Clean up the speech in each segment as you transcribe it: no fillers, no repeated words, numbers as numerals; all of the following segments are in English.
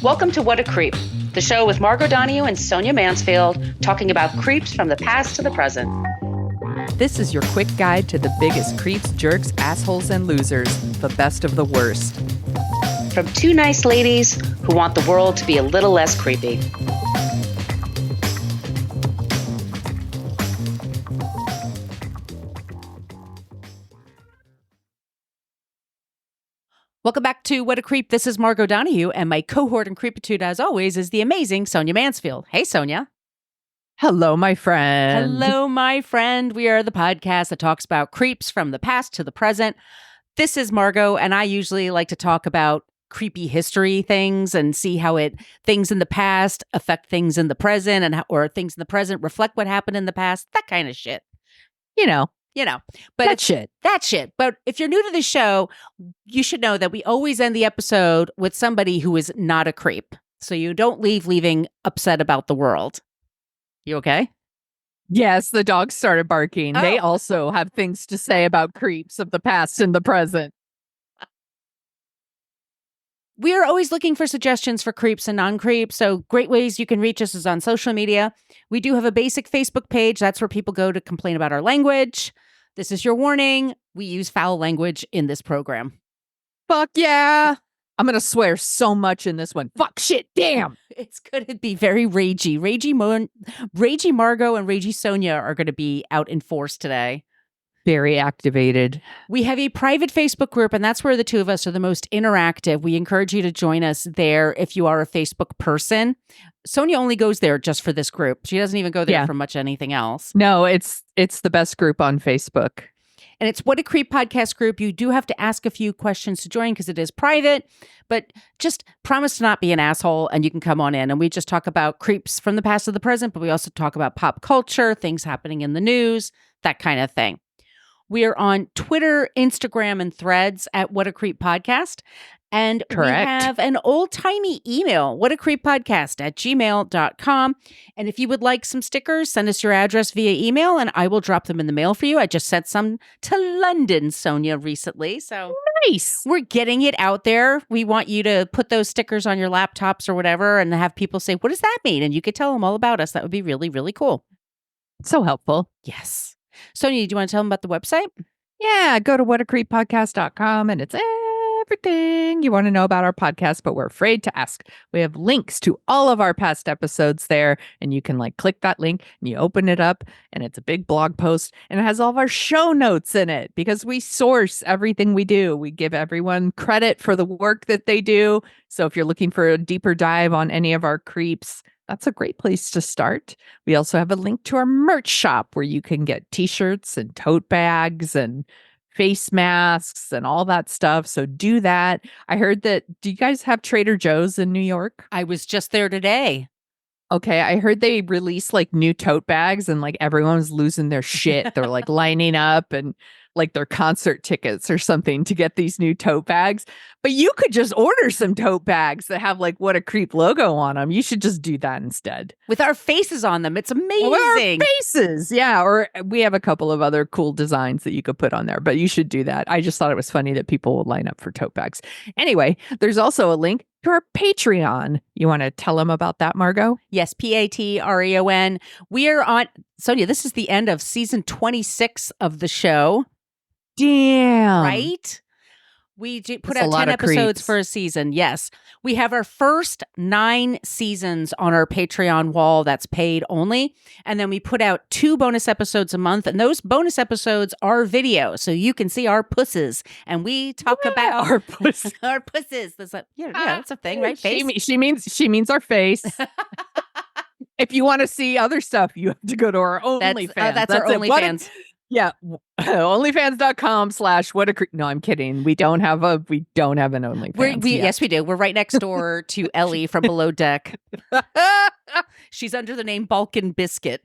Welcome to What a Creep, the show with Margot Donohue and Sonia Mansfield, talking about creeps from the past to the present. This is your quick guide to the biggest creeps, jerks, assholes, and losers, the best of the worst. From two nice ladies who want the world to be a little less creepy. Welcome back to What a Creep. This is Margot Donohue, and my cohort in creepitude, as always, is the amazing Sonia Mansfield. Hey, Sonia. Hello, my friend. Hello, my friend. We are the podcast that talks about creeps from the past to the present. This is Margot, and I usually like to talk about creepy history things and see how things in the past affect things in the present, or things in the present reflect what happened in the past. That kind of shit. You know, but that shit. But if you're new to the show, you should know that we always end the episode with somebody who is not a creep. So you don't leaving upset about the world. You okay? Yes, the dogs started barking. Oh. They also have things to say about creeps of the past and the present. We are always looking for suggestions for creeps and non-creeps, so great ways you can reach us is on social media. We do have a basic Facebook page. That's where people go to complain about our language. This is your warning. We use foul language in this program. Fuck yeah. I'm going to swear so much in this one. Fuck, shit, damn. It's going to be very ragey. Ragey Margot and Ragey Sonia are going to be out in force today. Very activated. We have a private Facebook group, and that's where the two of us are the most interactive. We encourage you to join us there if you are a Facebook person. Sonia only goes there just for this group. She doesn't even go there for much anything else. No, it's the best group on Facebook. And it's What a Creep podcast group. You do have to ask a few questions to join because it is private, but just promise to not be an asshole and you can come on in. And we just talk about creeps from the past to the present, but we also talk about pop culture, things happening in the news, that kind of thing. We are on Twitter, Instagram, and Threads at What a Creep Podcast. And Correct. We have an old-timey email, whatacreeppodcast@gmail.com. And if you would like some stickers, send us your address via email, and I will drop them in the mail for you. I just sent some to London, Sonia, recently. So nice. We're getting it out there. We want you to put those stickers on your laptops or whatever and have people say, what does that mean? And you could tell them all about us. That would be really, really cool. So helpful. Yes. Sonia, do you want to tell them about the website? Yeah, go to whatacreeppodcast.com and it's everything you want to know about our podcast, but we're afraid to ask. We have links to all of our past episodes there, and you can click that link and you open it up and it's a big blog post and it has all of our show notes in it because we source everything we do. We give everyone credit for the work that they do. So if you're looking for a deeper dive on any of our creeps, that's a great place to start. We also have a link to our merch shop where you can get t-shirts and tote bags and face masks and all that stuff. So do that. I heard that, do you guys have Trader Joe's in New York? I was just there today. Okay, I heard they released new tote bags and everyone's losing their shit. They're lining up and their concert tickets or something to get these new tote bags. But you could just order some tote bags that have What a Creep logo on them. You should just do that instead. With our faces on them. It's amazing. With our faces. Yeah. Or we have a couple of other cool designs that you could put on there, but you should do that. I just thought it was funny that people would line up for tote bags. Anyway, there's also a link to our Patreon. You want to tell them about that, Margot? Yes, Patreon. We are on, Sonia, this is the end of season 26 of the show. Damn. Right? We put That's out 10 episodes for a season. Yes. We have our first 9 seasons on our Patreon wall that's paid only. And then we put out 2 bonus episodes a month. And those bonus episodes are video. So you can see our pusses. And we talk about our pusses. Our pusses. That's that's a thing, right? Face? She means our face. If you want to see other stuff, you have to go to our OnlyFans. That's our OnlyFans. Yeah, onlyfans.com/whatacreep. No, I'm kidding. We don't have an OnlyFans. Yes, we do. We're right next door to Ellie from Below Deck. She's under the name Balkan Biscuit.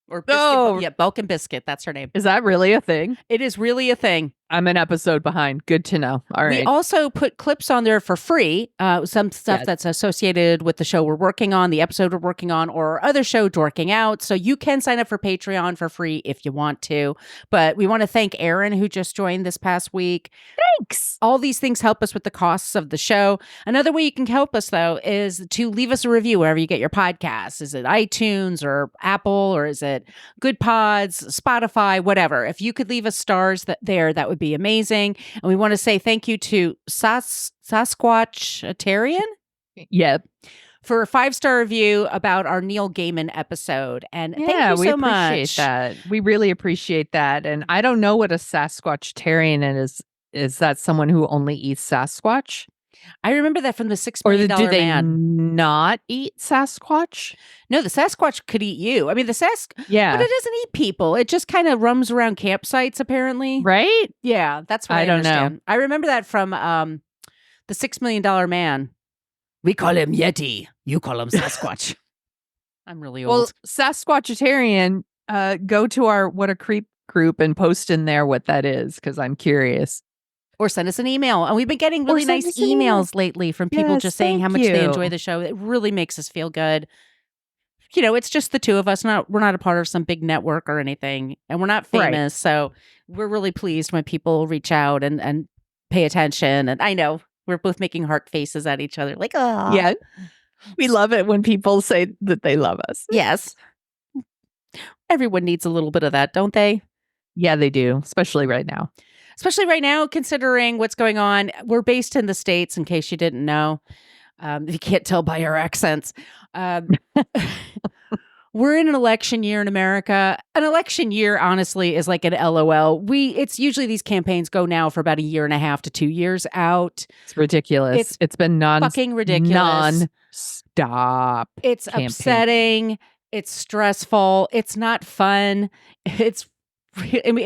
Or Biscuit. Balkan Biscuit. That's her name. Is that really a thing? It is really a thing. I'm an episode behind. Good to know. All right. We also put clips on there for free. Some stuff that's associated with the show we're working on, the episode we're working on, or our other show, Dorking Out. So you can sign up for Patreon for free if you want to. But we want to thank Aaron, who just joined this past week. Thanks. All these things help us with the costs of the show. Another way you can help us, though, is to leave us a review wherever you get your podcasts. Is it iTunes or Apple, or is it Good Pods, Spotify, whatever? If you could leave us stars that would be amazing. And we want to say thank you to Sasquatchitarian. Yep. For a 5-star review about our Neil Gaiman episode. And thank you so much. We appreciate that. We really appreciate that. And I don't know what a Sasquatchitarian is. Is that someone who only eats Sasquatch? I remember that from the $6 Or Million do they Man. not eat Sasquatch? No, the Sasquatch could eat you. I mean, Yeah. but it doesn't eat people. It just kind of roams around campsites, apparently. Right? Yeah, that's what I don't understand. know. I remember that from the $6 Million Man. We call him Yeti. You call him Sasquatch. I'm really old. Well, Sasquatchitarian, go to our What a Creep group and post in there what that is, because I'm curious. Or send us an email. And we've been getting really nice emails lately from people just saying how much they enjoy the show. It really makes us feel good. You know, it's just the two of us. We're not a part of some big network or anything. And we're not famous. Right. So we're really pleased when people reach out and pay attention. And I know we're both making heart faces at each other. Like, oh. Yeah. We love it when people say that they love us. Yes. Everyone needs a little bit of that, don't they? Yeah, they do. Especially right now. Especially right now, considering what's going on. We're based in the States, in case you didn't know. You can't tell by our accents. We're in an election year in America. An election year, honestly, is like an LOL. It's usually these campaigns go now for about 1.5 to 2 years out. It's ridiculous. It's been fucking ridiculous. Non-stop. It's campaign. Upsetting. It's stressful. It's not fun. It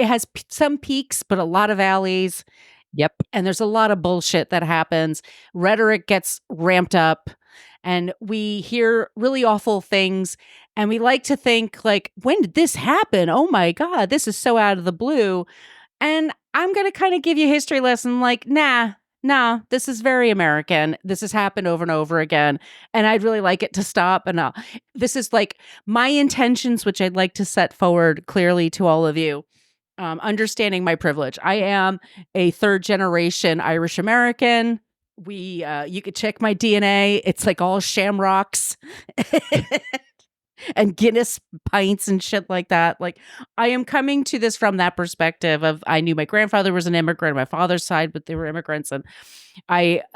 has some peaks, but a lot of valleys. Yep. And there's a lot of bullshit that happens. Rhetoric gets ramped up. And we hear really awful things. And we like to think, like, when did this happen? Oh my God, this is so out of the blue. And I'm going to kind of give you a history lesson like, nah, this is very American. This has happened over and over again. And I'd really like it to stop. And this is like my intentions, which I'd like to set forward clearly to all of you. Understanding my privilege. I am a 3rd-generation Irish American. You could check my DNA. It's like all shamrocks and Guinness pints and shit like that. Like, I am coming to this from that perspective of, I knew my grandfather was an immigrant, my father's side, but they were immigrants. And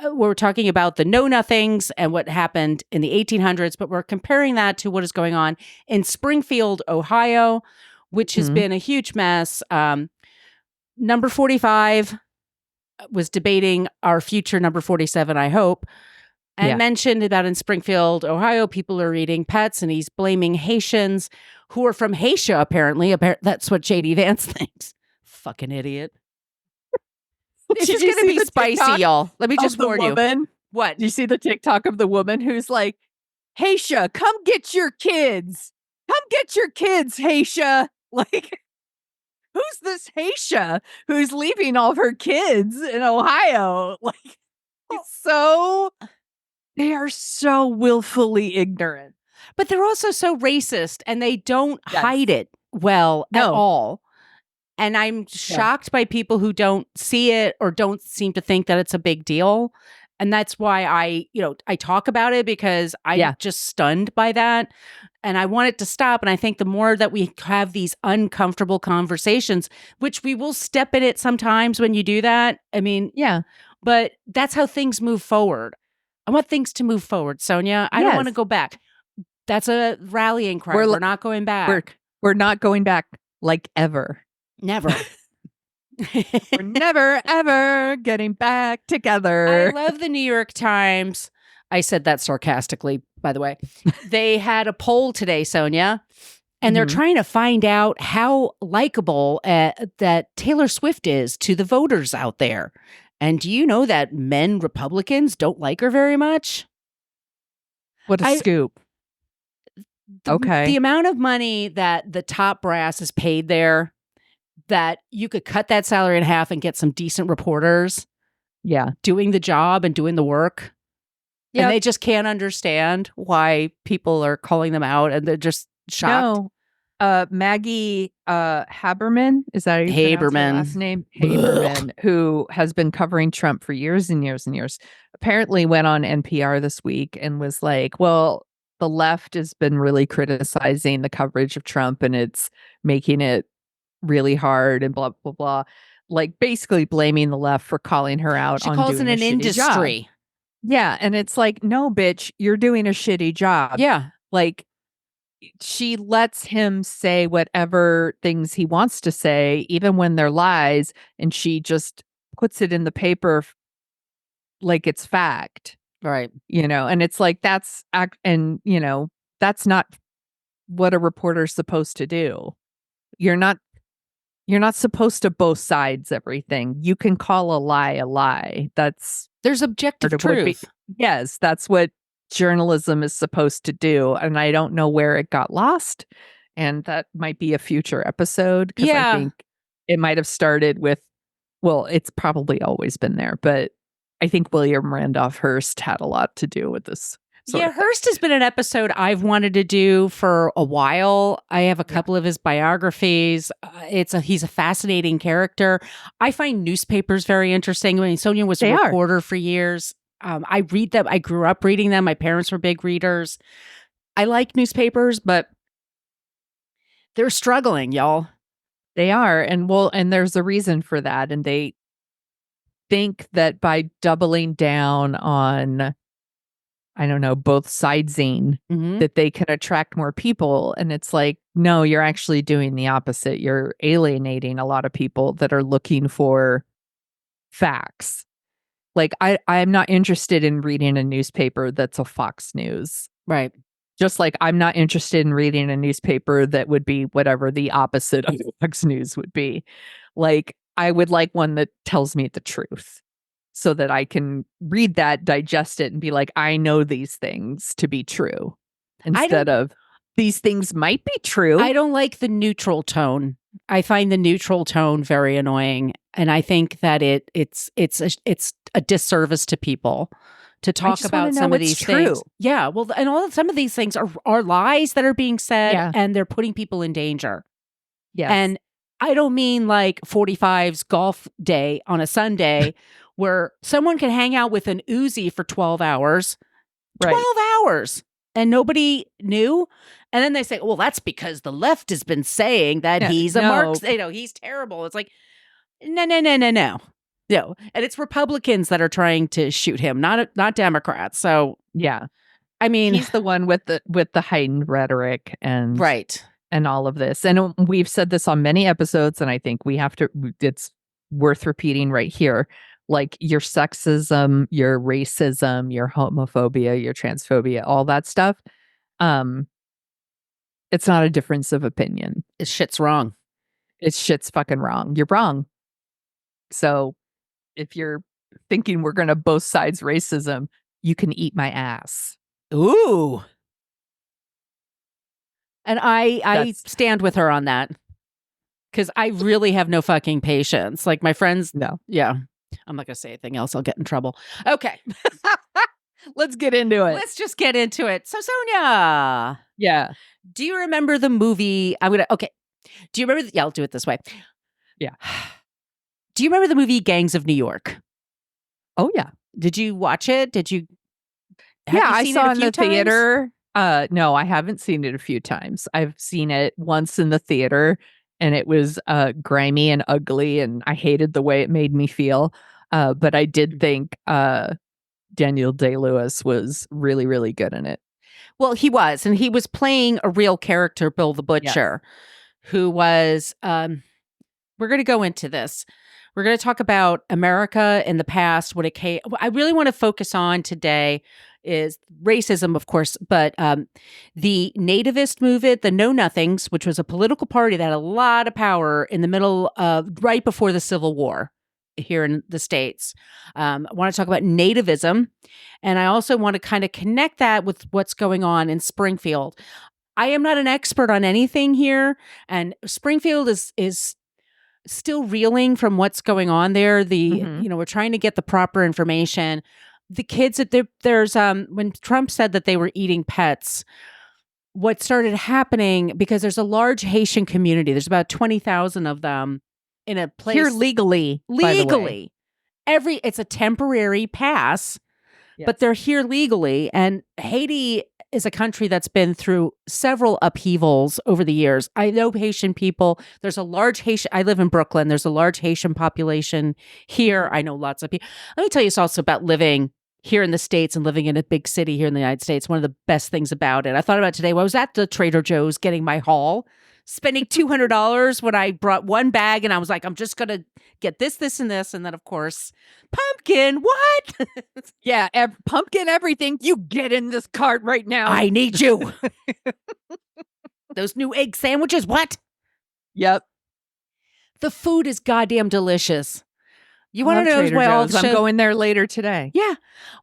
we're talking about the know-nothings and what happened in the 1800s, but we're comparing that to what is going on in Springfield, Ohio, which has been a huge mess. Number 45 was debating our future number 47, I hope, and mentioned about in Springfield, Ohio, people are eating pets, and he's blaming Haitians who are from Haitian, apparently. That's what J.D. Vance thinks. Fucking idiot. This is going to be spicy, y'all. Let me just warn you. What? Do you see the TikTok of the woman who's like, Haitian, come get your kids. Come get your kids, Haitian. Like, who's this Haitian who's leaving all of her kids in Ohio? Like, they are so willfully ignorant. But they're also so racist, and they don't hide it well at all. And I'm shocked by people who don't see it or don't seem to think that it's a big deal. And that's why I talk about it, because I'm just stunned by that. And I want it to stop. And I think the more that we have these uncomfortable conversations, which we will step in it sometimes when you do that. I mean, but that's how things move forward. I want things to move forward, Sonia. I don't want to go back. That's a rallying cry. We're not going back. We're not going back, like, ever. Never. We're never, ever getting back together. I love the New York Times. I said that sarcastically, by the way. They had a poll today, Sonia, and they're trying to find out how likable that Taylor Swift is to the voters out there. And do you know that men Republicans don't like her very much? What a scoop. The amount of money that the top brass is paid there, that you could cut that salary in half and get some decent reporters doing the job and doing the work. Yep. And they just can't understand why people are calling them out, and they're just shocked. Maggie Haberman, is that how you pronounce her Haberman. last name? Haberman, who has been covering Trump for years and years and years, apparently went on NPR this week and was like, well, the left has been really criticizing the coverage of Trump and it's making it really hard and blah, blah, blah. Like basically blaming the left for calling her out She on calls doing it a an shitty industry. job. Yeah. And it's like, no, bitch, you're doing a shitty job. Yeah. Like, she lets him say whatever things he wants to say, even when they're lies, and she just puts it in the paper like it's fact, Right. and it's like that's that's not what a reporter's supposed to do. You're not supposed to both sides everything. You can call a lie. There's objective truth. Yes, that's what journalism is supposed to do. And I don't know where it got lost. And that might be a future episode because I think it might have started with, well, it's probably always been there, but I think William Randolph Hearst had a lot to do with this. Hearst has been an episode I've wanted to do for a while. I have a couple of his biographies. He's a fascinating character. I find newspapers very interesting. I mean, Sonia was a reporter for years. I read them. I grew up reading them. My parents were big readers. I like newspapers, but they're struggling, y'all. They are. And there's a reason for that. And they think that by doubling down on, I don't know, both sidesing, that they can attract more people. And it's like, no, you're actually doing the opposite. You're alienating a lot of people that are looking for facts. Like, I'm not interested in reading a newspaper that's a Fox News. Right. Just like I'm not interested in reading a newspaper that would be whatever the opposite of Fox News would be. Like, I would like one that tells me the truth so that I can read that, digest it, and be like, I know these things to be true. Instead of these things might be true. I don't like the neutral tone. I find the neutral tone very annoying. And I think that it's a disservice to people to talk about some of these things. Yeah. Well, and some of these things are lies that are being said and they're putting people in danger. Yes. And I don't mean like 45's golf day on a Sunday where someone can hang out with an Uzi for 12 hours. 12 hours. And nobody knew. And then they say, well, that's because the left has been saying that he's a Marxist. He's terrible. It's like, no. No. And it's Republicans that are trying to shoot him, not Democrats. So yeah. I mean, he's the one with the heightened rhetoric and and all of this. And we've said this on many episodes, and I think it's worth repeating right here. Like your sexism, your racism, your homophobia, your transphobia, all that stuff. It's not a difference of opinion. It's shit's wrong. It's shit's fucking wrong. You're wrong. So if you're thinking we're going to both sides racism, you can eat my ass. Ooh. And I stand with her on that. Because I really have no fucking patience. Like my friends. No. Yeah. I'm not going to say anything else. I'll get in trouble. Okay. Let's get into it. Let's just get into it. So Sonia. Yeah. Do you remember the movie? Okay. Do you remember? I'll do it this way. Yeah. Do you remember the movie Gangs of New York? Oh, yeah. Did you watch it? Did you? I saw it in the theater. No, I haven't seen it a few times. I've seen it once in the theater. And it was grimy and ugly, and I hated the way it made me feel. But I did think Daniel Day-Lewis was really, really good in it. Well, he was. And he was playing a real character, Bill the Butcher, who was... we're going to go into this. We're going to talk about America in the past. What I really want to focus on today is racism, of course, but the nativist movement, the Know Nothings, which was a political party that had a lot of power in the middle of right before the Civil War here in the States. I want to talk about nativism, and I also want to kind of connect that with what's going on in Springfield. I am not an expert on anything here, and Springfield is still reeling from what's going on there. We're trying to get the proper information. The kids there's when Trump said that they were eating pets, what started happening, because there's a large Haitian community, there's about 20,000 of them in a place Here legally, by the way. it's a temporary pass, but they're here legally. And Haiti is a country that's been through several upheavals over the years. I know Haitian people. There's a large Haitian, I live in Brooklyn. There's a large Haitian population here. I know lots of people. Let me tell you also about living here in the States and living in a big city here in the United States. One of the best things about it. I thought about today, when I was at the Trader Joe's getting my haul, spending $200 when I brought one bag, and I was like, I'm just going to get this, this, and this. And then, of course, pumpkin, what? Yeah, pumpkin everything. You get in this cart right now. I need you. Those new egg sandwiches, what? Yep. The food is goddamn delicious. You want to know why all the I'm going there later today. Yeah.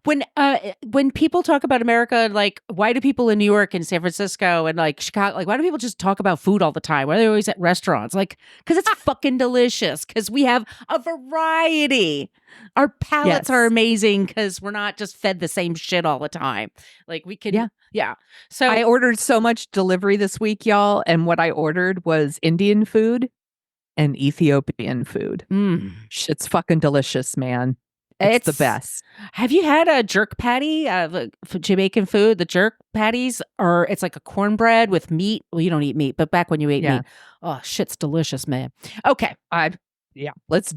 When people talk about America, like, why do people in New York and San Francisco and like Chicago, like, why do people just talk about food all the time? Why are they always at restaurants? Like, because it's fucking delicious, because we have a variety. Our palates are amazing because we're not just fed the same shit all the time. Like, we can, yeah. So I ordered so much delivery this week, y'all. And what I ordered was Indian food and Ethiopian food. It's fucking delicious, man. It's the best. Have you had a jerk patty? Jamaican food, the jerk patties, or it's like a cornbread with meat. Well, you don't eat meat, but back when you ate meat, oh, shit's delicious, man. Okay, let's.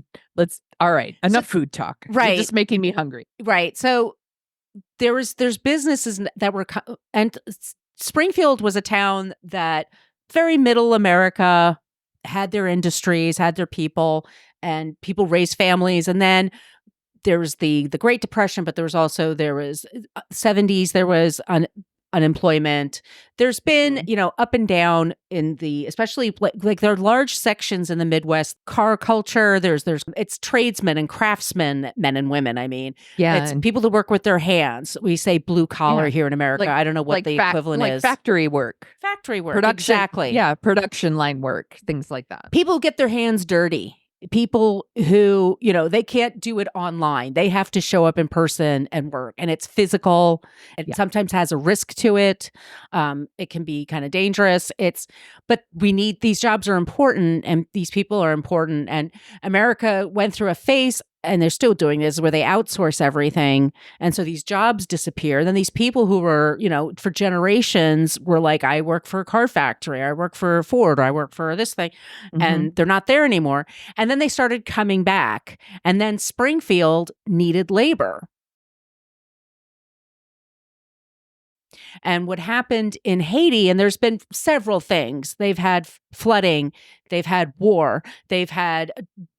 All right, enough food talk. Right, you're just making me hungry. Right. So there's businesses that were, and Springfield was a town that very middle America, had their industries, had their people, and people raised families. And then there was the Great Depression, but there was 70s, there was unemployment. There's been, up and down in especially like there are large sections in the Midwest, car culture. It's tradesmen and craftsmen, men and women. I mean, it's people that work with their hands. We say blue collar here in America. I don't know what the equivalent is. Factory work. Production, exactly. Yeah, production line work, things like that. People get their hands dirty. People who, they can't do it online. They have to show up in person and work. And it's physical. It sometimes has a risk to it. It can be kind of dangerous. But these jobs are important, and these people are important. And America went through a phase, and they're still doing this, where they outsource everything. And so these jobs disappear. Then these people who were, for generations were like, I work for a car factory, I work for Ford, or I work for this thing. And they're not there anymore. And then they started coming back. And then Springfield needed labor. And what happened in Haiti, and there's been several things. They've had flooding, they've had war, they've had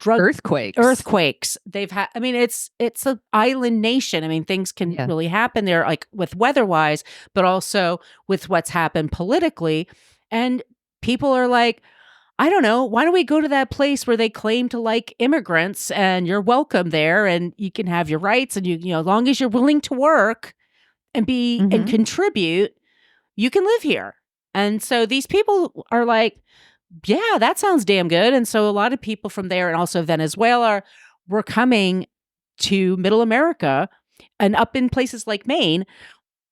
earthquakes. They've had, it's an island nation. I mean, things can really happen there, like with weather-wise, but also with what's happened politically. And people are like, I don't know, why don't we go to that place where they claim to like immigrants, and you're welcome there, and you can have your rights, and as long as you're willing to work and be and contribute, you can live here. And so these people are like, yeah, that sounds damn good. And so a lot of people from there, and also Venezuela, were coming to Middle America and up in places like Maine,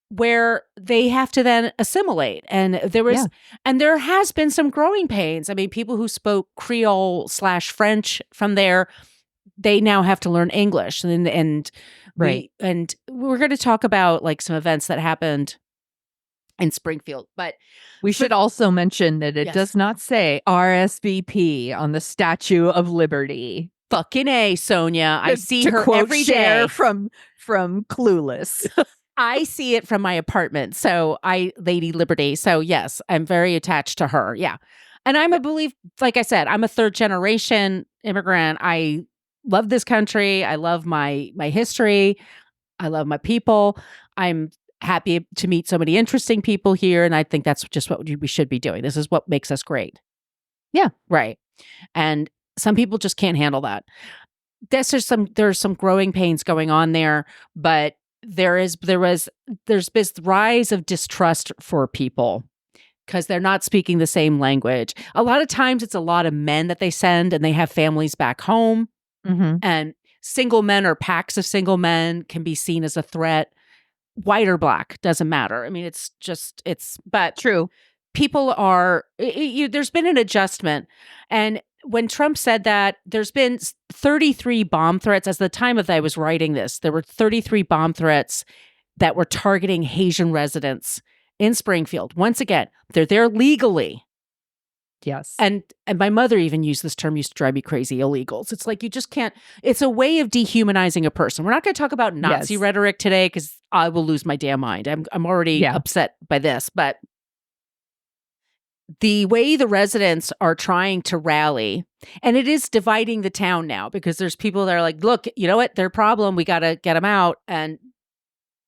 where they have to then assimilate. And there has been some growing pains. I mean, people who spoke Creole/French from there, they now have to learn English. And we're going to talk about like some events that happened in Springfield, but we should also mention that it does not say RSVP on the Statue of Liberty. Fucking A, Sonia. I see her every day day from Clueless. I see it from my apartment. So Lady Liberty. So yes, I'm very attached to her. Yeah. And like I said, I'm a third generation immigrant. I love this country. I love my history. I love my people. I'm happy to meet so many interesting people here. And I think that's just what we should be doing. This is what makes us great. Yeah. Right. And some people just can't handle that. There's some growing pains going on there, but there's this rise of distrust for people because they're not speaking the same language. A lot of times it's a lot of men that they send, and they have families back home. And single men or packs of single men can be seen as a threat. white or black, doesn't matter. I mean, but True. people are, there's been an adjustment. And when Trump said that, there's been 33 bomb threats. As the time of that I was writing this, there were 33 bomb threats that were targeting Haitian residents in Springfield. Once again, they're there legally. Yes. And my mother even used this term, used to drive me crazy, illegals. It's like you just can't, it's a way of dehumanizing a person. We're not going to talk about Nazi rhetoric today because I will lose my damn mind. I'm already upset by this, but the way the residents are trying to rally, and it is dividing the town now because there's people that are like, look, you know what, their problem, we got to get them out. And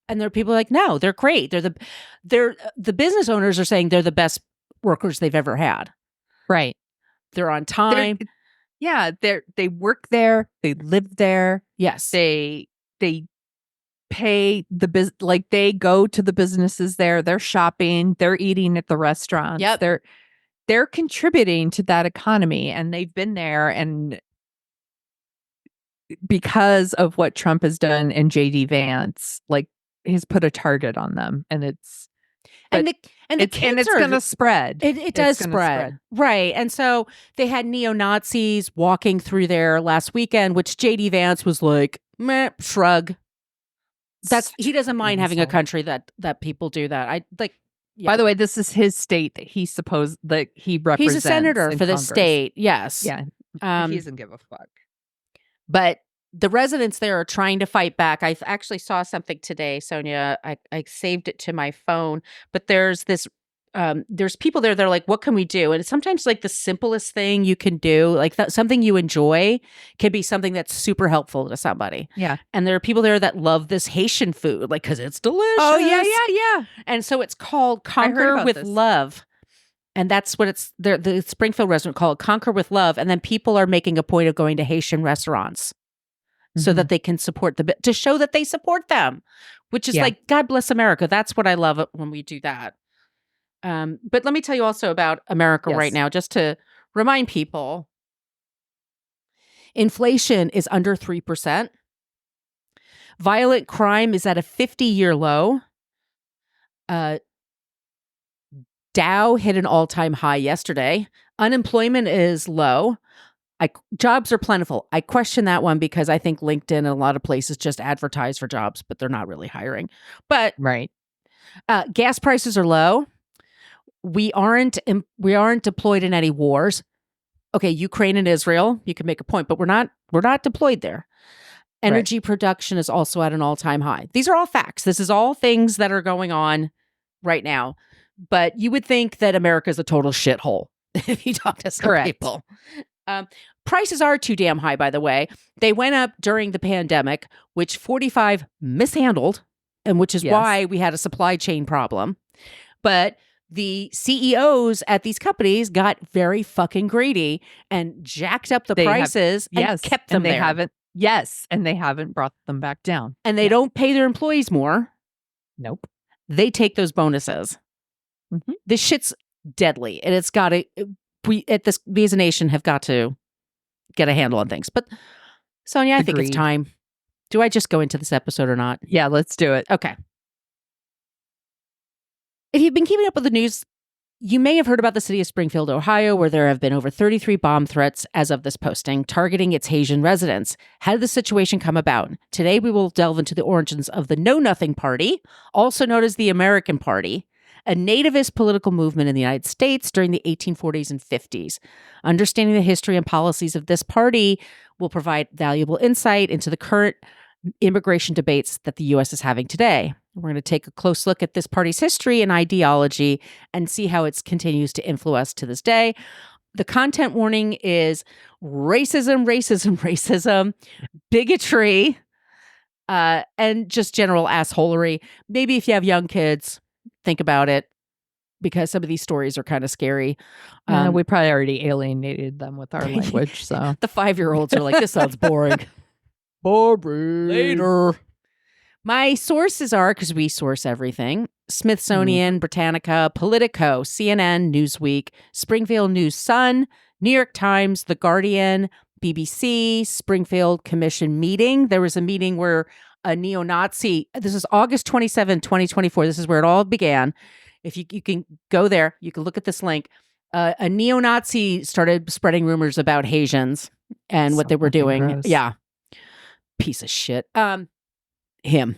there are people like, no, they're great. The business owners are saying they're the best workers they've ever had. Right. They're on time. They work there. They live there. Yes. They pay like they go to the businesses there. They're shopping. They're eating at the restaurants. Yep. They're contributing to that economy, and they've been there. And because of what Trump has done and JD Vance, like, he's put a target on them, and it's it's going to spread. It does spread. Right. And so they had neo-Nazis walking through there last weekend, which JD Vance was like, meh, shrug. He doesn't mind having a country that people do that. Yeah. By the way, this is his state that he represents. He's a senator for the Congress. state. Yes. Yeah. He doesn't give a fuck. But the residents there are trying to fight back. I actually saw something today, Sonia. I saved it to my phone, but there's people there that are like, what can we do? And it's sometimes like the simplest thing you can do, like something you enjoy can be something that's super helpful to somebody. Yeah. And there are people there that love this Haitian food, like, because it's delicious. Oh, yeah. And so it's called Conquer with Love. And that's what the Springfield resident called Conquer with Love. And then people are making a point of going to Haitian restaurants so that they can support to show that they support them, which is like, God bless America. That's what I love when we do that. But let me tell you also about America right now, just to remind people. Inflation is under 3%. Violent crime is at a 50-year low. Dow hit an all-time high yesterday. Unemployment is low. Jobs are plentiful. I question that one because I think LinkedIn and a lot of places just advertise for jobs, but they're not really hiring. But gas prices are low. We aren't deployed in any wars. Okay, Ukraine and Israel, you can make a point, but we're not deployed there. Energy production is also at an all-time high. These are all facts. This is all things that are going on right now. But you would think that America is a total shithole if you talk to some people. Prices are too damn high, by the way. They went up during the pandemic, which 45 mishandled, and which is why we had a supply chain problem. But the CEOs at these companies got very fucking greedy and jacked up the prices and kept them there. And they haven't brought them back down. And they don't pay their employees more. Nope. They take those bonuses. Mm-hmm. This shit's deadly, and it's got to. We as a nation have got to get a handle on things. But Sonia, I think it's time. Do I just go into this episode or not? Yeah, let's do it. Okay. If you've been keeping up with the news, you may have heard about the city of Springfield, Ohio, where there have been over 33 bomb threats as of this posting, targeting its Haitian residents. How did the situation come about? Today, we will delve into the origins of the Know Nothing Party, also known as the American Party, a nativist political movement in the United States during the 1840s and 50s. Understanding the history and policies of this party will provide valuable insight into the current immigration debates that the U.S. is having today. We're going to take a close look at this party's history and ideology and see how it continues to influence us to this day. The content warning is racism, bigotry, and just general assholery. Maybe if you have young kids, think about it, because some of these stories are kind of scary. We probably already alienated them with our language. So the 5-year-olds are like, this sounds boring. Boring. Later. My sources are, because we source everything, Smithsonian, Britannica, Politico, CNN, Newsweek, Springfield News Sun, New York Times, The Guardian, BBC, Springfield Commission meeting. There was a meeting where a neo-Nazi. This is August 27, 2024. This is where it all began. If you can go there, you can look at this link. A neo-Nazi started spreading rumors about Haitians and what So they were fucking doing. gross. Yeah. Piece of shit. Him.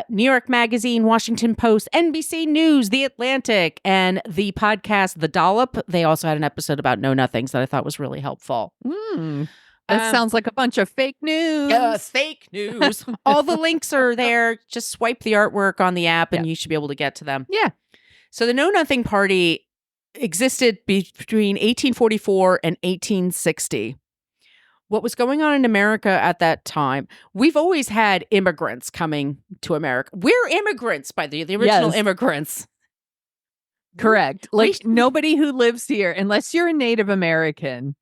New York Magazine, Washington Post, NBC News, The Atlantic, and the podcast The Dollop. They also had an episode about Know Nothings that I thought was really helpful. That sounds like a bunch of fake news. Fake news. All the links are there. Just swipe the artwork on the app and you should be able to get to them. Yeah. So the Know Nothing Party existed between 1844 and 1860. What was going on in America at that time? We've always had immigrants coming to America. We're immigrants, by the original immigrants. Correct. Like nobody who lives here, unless you're a Native American,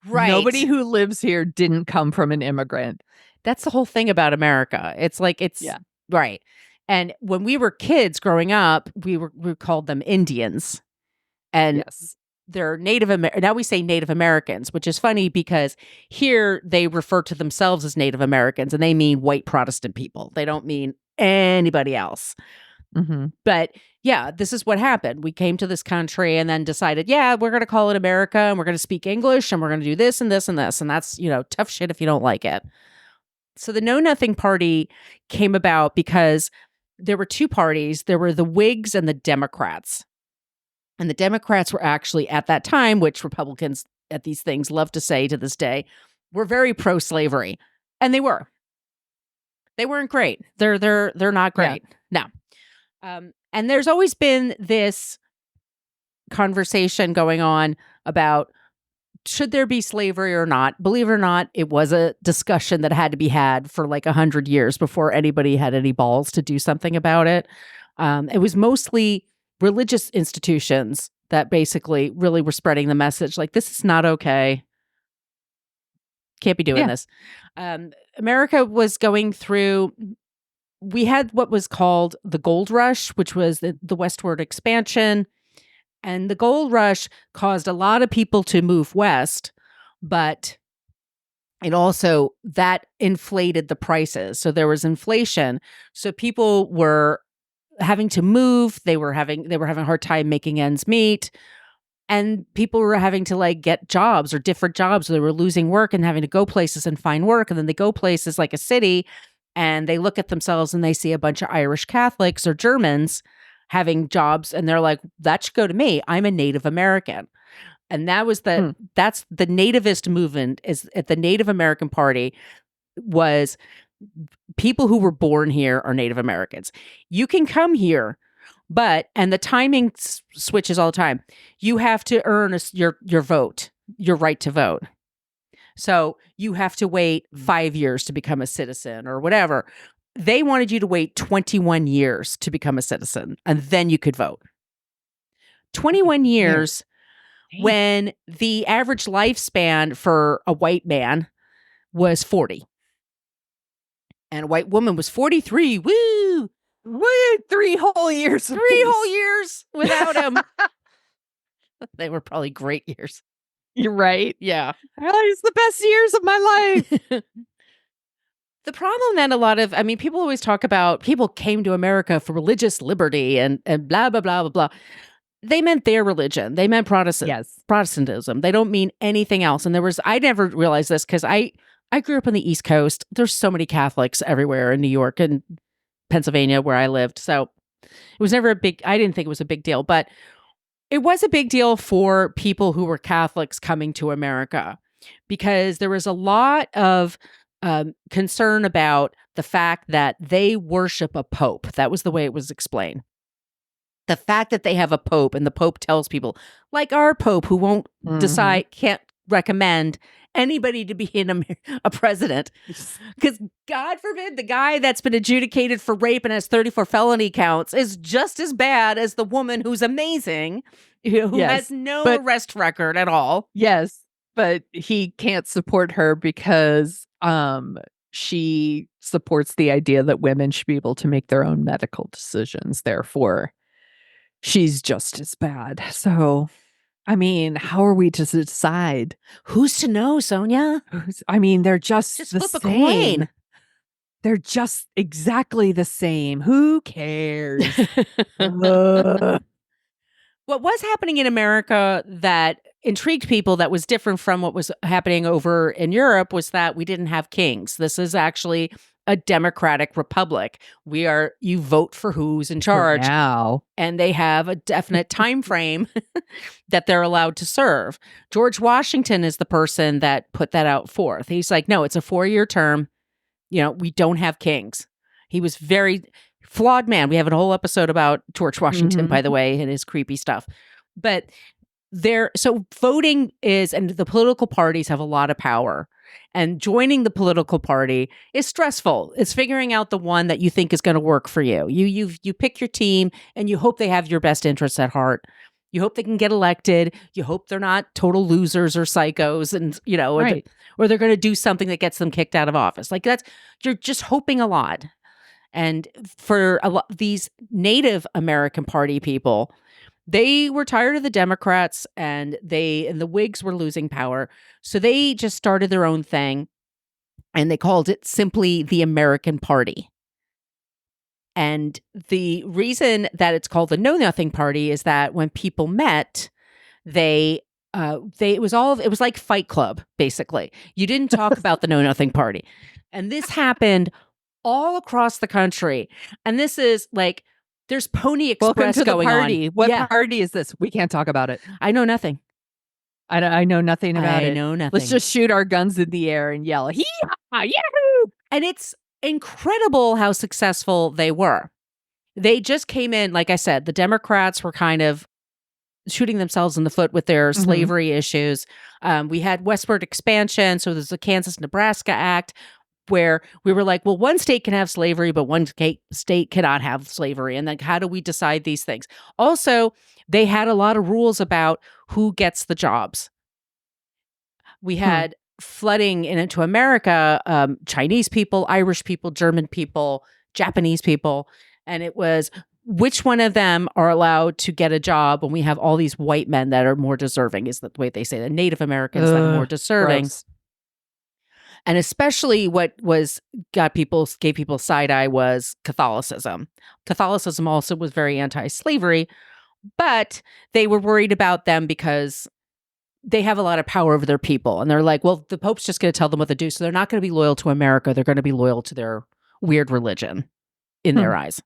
right? Nobody who lives here didn't come from an immigrant. That's the whole thing about America. It's like right. And when we were kids growing up, we called them Indians, and they're Native American. Now we say Native Americans, which is funny because here they refer to themselves as Native Americans, and they mean white Protestant people. They don't mean anybody else. Mm-hmm. But yeah, this is what happened. We came to this country and then decided, we're going to call it America and we're going to speak English and we're going to do this and this and this. And that's, tough shit if you don't like it. So the Know Nothing Party came about because there were two parties. There were the Whigs and the Democrats. And the Democrats were actually at that time, which Republicans at these things love to say to this day, were very pro-slavery. And they were. They weren't great. They're not great. No. And there's always been this conversation going on about should there be slavery or not. Believe it or not, it was a discussion that had to be had for like 100 years before anybody had any balls to do something about it. It was mostly religious institutions that basically really were spreading the message like, this is not okay. Can't be doing this. America was going through... We had what was called the gold rush, which was the westward expansion. And the gold rush caused a lot of people to move west, but it also, that inflated the prices. So there was inflation. So people were having to move. They were having a hard time making ends meet. And people were having to like get jobs or different jobs. So they were losing work and having to go places and find work. And then they go places like a city and they look at themselves and they see a bunch of Irish Catholics or Germans having jobs. And they're like, that should go to me. I'm a Native American. And that was that's the nativist movement is at the Native American Party was people who were born here are Native Americans. You can come here, and the timing switches all the time. You have to earn your vote, your right to vote. So you have to wait 5 years to become a citizen or whatever. They wanted you to wait 21 years to become a citizen, and then you could vote. 21 years when the average lifespan for a white man was 40. And a white woman was 43. Woo! Woo! 3 whole years. 3 whole years without him. They were probably great years. You're right. Yeah. It's the best years of my life. The problem then people always talk about people came to America for religious liberty and blah, blah, blah, blah, blah. They meant their religion. They meant Protestantism. They don't mean anything else. And I never realized this because I grew up on the East Coast. There's so many Catholics everywhere in New York and Pennsylvania where I lived. So it was never I didn't think it was a big deal, but it was a big deal for people who were Catholics coming to America because there was a lot of concern about the fact that they worship a pope. That was the way it was explained. The fact that they have a pope and the pope tells people, like our pope who won't can't recommend anybody to be a president. Because God forbid the guy that's been adjudicated for rape and has 34 felony counts is just as bad as the woman who's amazing, who has no arrest record at all. Yes, but he can't support her because she supports the idea that women should be able to make their own medical decisions. Therefore, she's just as bad. So, I mean, how are we to decide? Who's to know, Sonia? They're just the flip a same. coin. They're just exactly the same. Who cares? Ugh. What was happening in America that intrigued people that was different from what was happening over in Europe was that we didn't have kings. This is actually a democratic republic. You vote for who's in charge. Now. And they have a definite time frame that they're allowed to serve. George Washington is the person that put that out forth. He's like, no, it's a 4-year term. We don't have kings. He was very flawed man. We have a whole episode about George Washington, by the way, and his creepy stuff. But so voting and the political parties have a lot of power. And joining the political party is stressful. It's figuring out the one that you think is going to work for you. You pick your team and you hope they have your best interests at heart. You hope they can get elected. You hope they're not total losers or psychos, and or they're going to do something that gets them kicked out of office. Like you're just hoping a lot. And for these Native American Party people, they were tired of the Democrats, and the Whigs were losing power. So they just started their own thing, and they called it simply the American Party. And the reason that it's called the Know Nothing Party is that when people met, it was like Fight Club, basically. You didn't talk about the Know Nothing Party. And this happened all across the country. And this is like, there's Pony Express Welcome to going the party. on. What party is this? We can't talk about it. I know nothing. I know nothing about it. I know nothing. Let's just shoot our guns in the air and yell, hee-haw, yahoo! And it's incredible how successful they were. They just came in, like I said, the Democrats were kind of shooting themselves in the foot with their slavery issues. We had westward expansion. So there's the Kansas-Nebraska Act, where we were like, well, one state can have slavery, but one state cannot have slavery. And then how do we decide these things? Also, they had a lot of rules about who gets the jobs. We had flooding into America, Chinese people, Irish people, German people, Japanese people. And it was which one of them are allowed to get a job when we have all these white men that are more deserving, is the way they say, the Native Americans that are more deserving. Gross. And especially what gave people side eye was Catholicism. Catholicism also was very anti-slavery, but they were worried about them because they have a lot of power over their people. And they're like, well, the Pope's just going to tell them what to do. So they're not going to be loyal to America. They're going to be loyal to their weird religion in their eyes.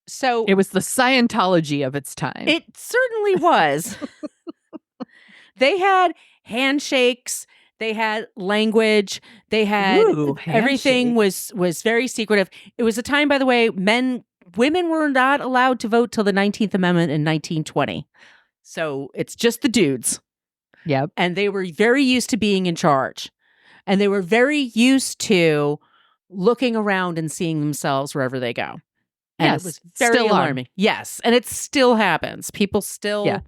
So it was the Scientology of its time. It certainly was. They had handshakes. They had language. They had everything was very secretive. It was a time, by the way, women were not allowed to vote till the 19th Amendment in 1920. So it's just the dudes. Yep. And they were very used to being in charge. And they were very used to looking around and seeing themselves wherever they go. And yes, it was very still alarming. Yes. And it still happens. People still. Yeah.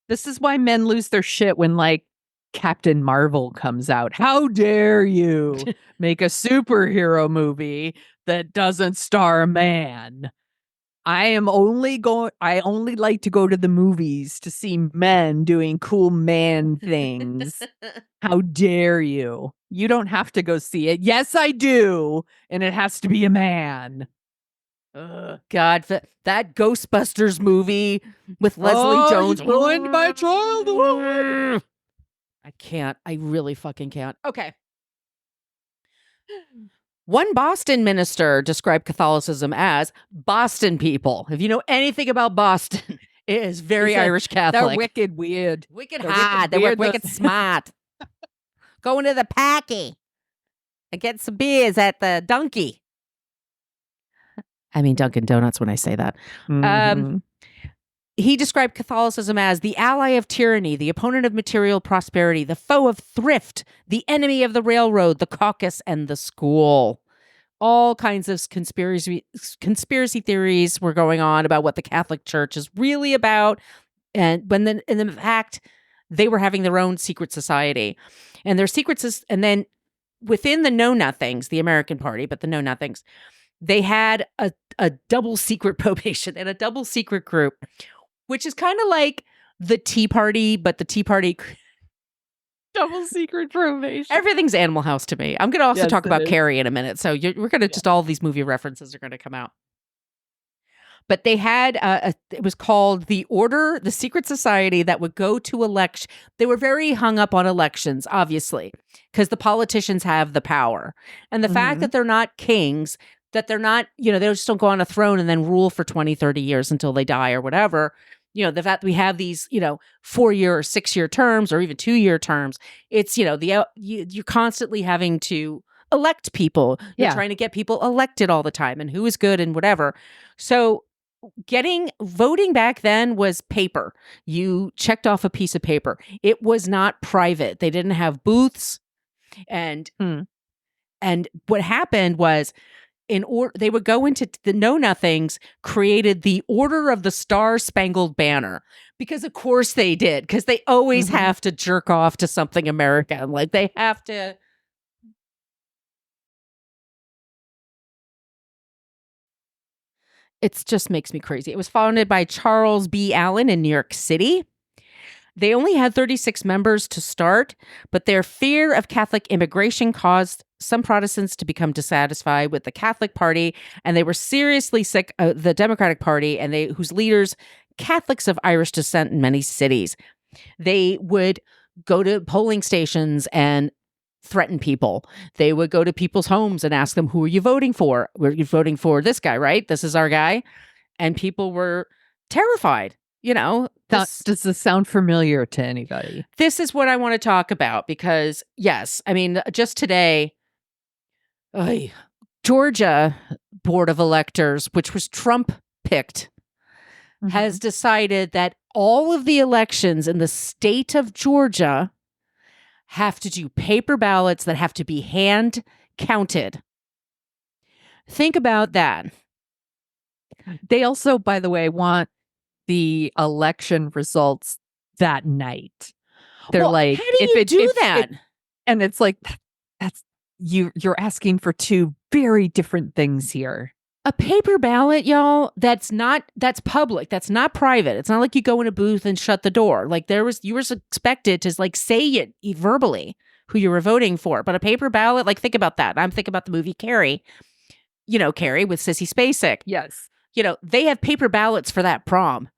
This is why men lose their shit when, like, Captain Marvel comes out. How dare you make a superhero movie that doesn't star a man? I only like to go to the movies to see men doing cool man things. How dare you? You don't have to go see it. Yes, I do. And it has to be a man. God, that Ghostbusters movie with Leslie Jones ruined my childhood. I can't. I really fucking can't. Okay. One Boston minister described Catholicism as Boston people. If you know anything about Boston, it is very Irish Catholic. They're wicked weird. Wicked hard. They were wicked smart. Going to the Packy and get some beers at the Donkey. I mean Dunkin' Donuts when I say that. He described Catholicism as the ally of tyranny, the opponent of material prosperity, the foe of thrift, the enemy of the railroad, the caucus, and the school. All kinds of conspiracy theories were going on about what the Catholic Church is really about, and in fact, they were having their own secret society, and their secrets. And then within the Know Nothings, the American Party, but the Know Nothings, they had a double secret probation and a double secret group, which is kind of like the Tea Party, but the Tea Party Double secret probation. Everything's Animal House to me. I'm going to also Yes, talk it about is. Carrie in a minute. So we're going to just all these movie references are going to come out. But they had it was called the Secret Society that would go to election. They were very hung up on elections, obviously, because the politicians have the power. And the fact that they're not kings, that they're not, they just don't go on a throne and then rule for 20, 30 years until they die or whatever. The fact that we have these, 4-year or 6-year terms or even 2-year terms, it's, you're constantly having to elect people. You're trying to get people elected all the time and who is good and whatever. So voting back then was paper. You checked off a piece of paper. It was not private. They didn't have booths. And what happened was they would go into the know-nothings, created the Order of the Star-Spangled Banner. Because of course they did. Because they always have to jerk off to something American. Like they have to. It just makes me crazy. It was founded by Charles B. Allen in New York City. They only had 36 members to start, but their fear of Catholic immigration caused some Protestants to become dissatisfied with the Catholic Party, and they were seriously sick of the Democratic Party, and whose leaders, Catholics of Irish descent in many cities. They would go to polling stations and threaten people. They would go to people's homes and ask them, who are you voting for? We're voting for this guy, right? This is our guy. And people were terrified. Does this sound familiar to anybody? This is what I want to talk about because, yes, I mean, just today, Georgia Board of Electors, which was Trump picked, has decided that all of the elections in the state of Georgia have to do paper ballots that have to be hand counted. Think about that. They also, by the way, want the election results that night. They're like, how do you do that? And it's like, that's you're asking for two very different things here. A paper ballot, y'all, that's public. That's not private. It's not like you go in a booth and shut the door. Like you were expected to like say it verbally who you were voting for. But a paper ballot, like think about that. I'm thinking about the movie Carrie. Carrie with Sissy Spacek. Yes. They have paper ballots for that prom.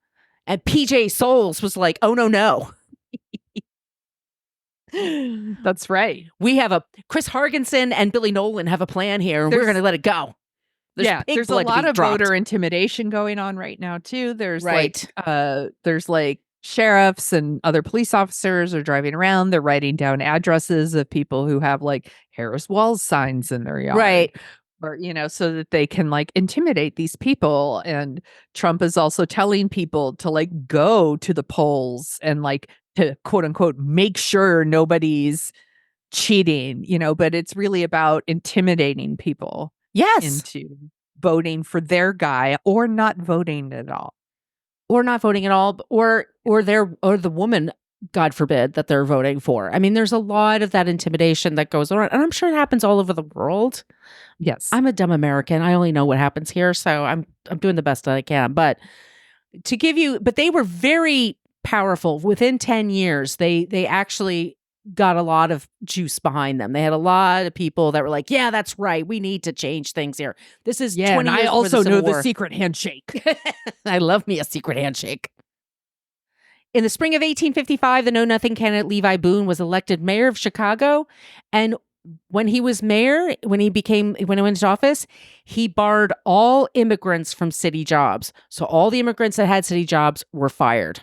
And PJ Souls was like, oh, no. That's right. We have Chris Hargensen and Billy Nolan have a plan here, and we're going to let it go. There's a lot of voter intimidation going on right now, too. There's like sheriffs and other police officers are driving around. They're writing down addresses of people who have like Harris Walls signs in their yard. Right. Or, so that they can like intimidate these people. And Trump is also telling people to like go to the polls and like to quote unquote, make sure nobody's cheating, but it's really about intimidating people. Yes. Into voting for their guy or not voting at all. Or not voting at all, or the woman, God forbid, that they're voting for. I mean, there's a lot of that intimidation that goes on, and I'm sure it happens all over the world. Yes. I'm a dumb American. I only know what happens here, so I'm doing the best that I can. But they were very powerful. Within 10 years, they actually got a lot of juice behind them. They had a lot of people that were like, yeah, that's right. We need to change things here. This is 20 and years I also know the the secret handshake. I love me a secret handshake. In the spring of 1855, the know-nothing candidate Levi Boone was elected mayor of Chicago. And when he was mayor, when he went into office, he barred all immigrants from city jobs. So all the immigrants that had city jobs were fired.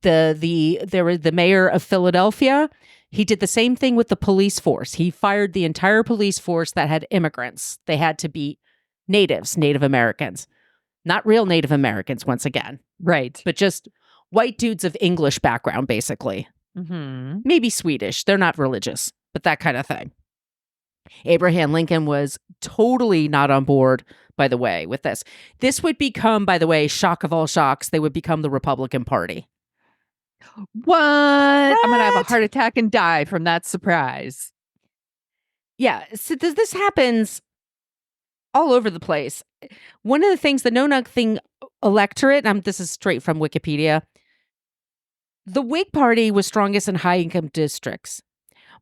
The mayor of Philadelphia, he did the same thing with the police force. He fired the entire police force that had immigrants. They had to be Native Americans. Not real Native Americans, once again. Right. But just white dudes of English background, basically. Mm-hmm. Maybe Swedish. They're not religious, but that kind of thing. Abraham Lincoln was totally not on board, by the way, with this. This would become, by the way, shock of all shocks, they would become the Republican Party. What? I'm going to have a heart attack and die from that surprise. Yeah. So this happens all over the place. One of the things, the know-nothing electorate, this is straight from Wikipedia, The Whig Party was strongest in high-income districts,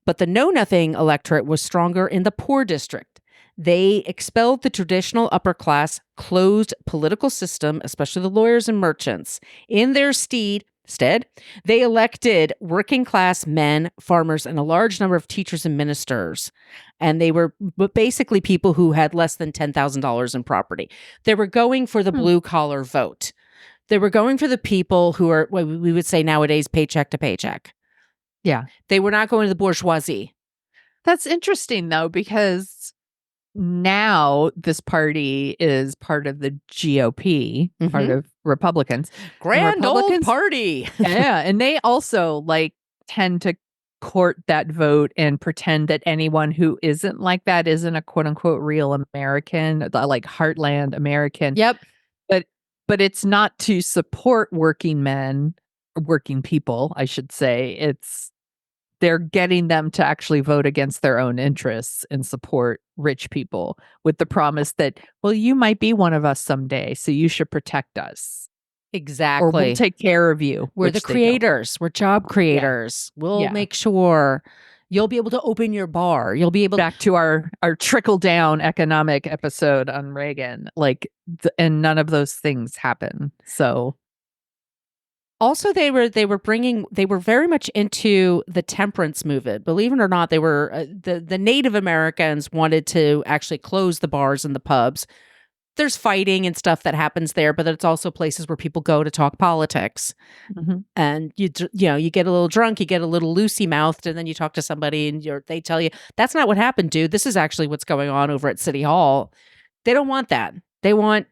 but the Know-Nothing electorate was stronger in the poor district. They expelled the traditional upper-class, closed political system, especially the lawyers and merchants. In their stead, they elected working-class men, farmers, and a large number of teachers and ministers. And they were basically people who had less than $10,000 in property. They were going for the blue-collar vote. They were going for the people who are, what we would say nowadays, paycheck to paycheck. Yeah. They were not going to the bourgeoisie. That's interesting, though, because now this party is part of the GOP, part of Republicans. Grand old party. Yeah. And they also tend to court that vote and pretend that anyone who isn't like that isn't a quote unquote real American, like heartland American. Yep. But it's not to support working men, working people, I should say. They're getting them to actually vote against their own interests and support rich people with the promise that, well, you might be one of us someday, so you should protect us. Exactly. Or we'll take care of you. We're the creators. We're job creators. Yeah. We'll make sure you'll be able to open your bar. You'll be able back to our trickle down economic episode on Reagan. And none of those things happen. So also they were very much into the temperance movement. Believe it or not, they were the Native Americans wanted to actually close the bars and the pubs. There's fighting and stuff that happens there, but it's also places where people go to talk politics. And you get a little drunk, you get a little loosey mouthed, and then you talk to somebody and they tell you, that's not what happened, dude. This is actually what's going on over at City Hall. They don't want that. They want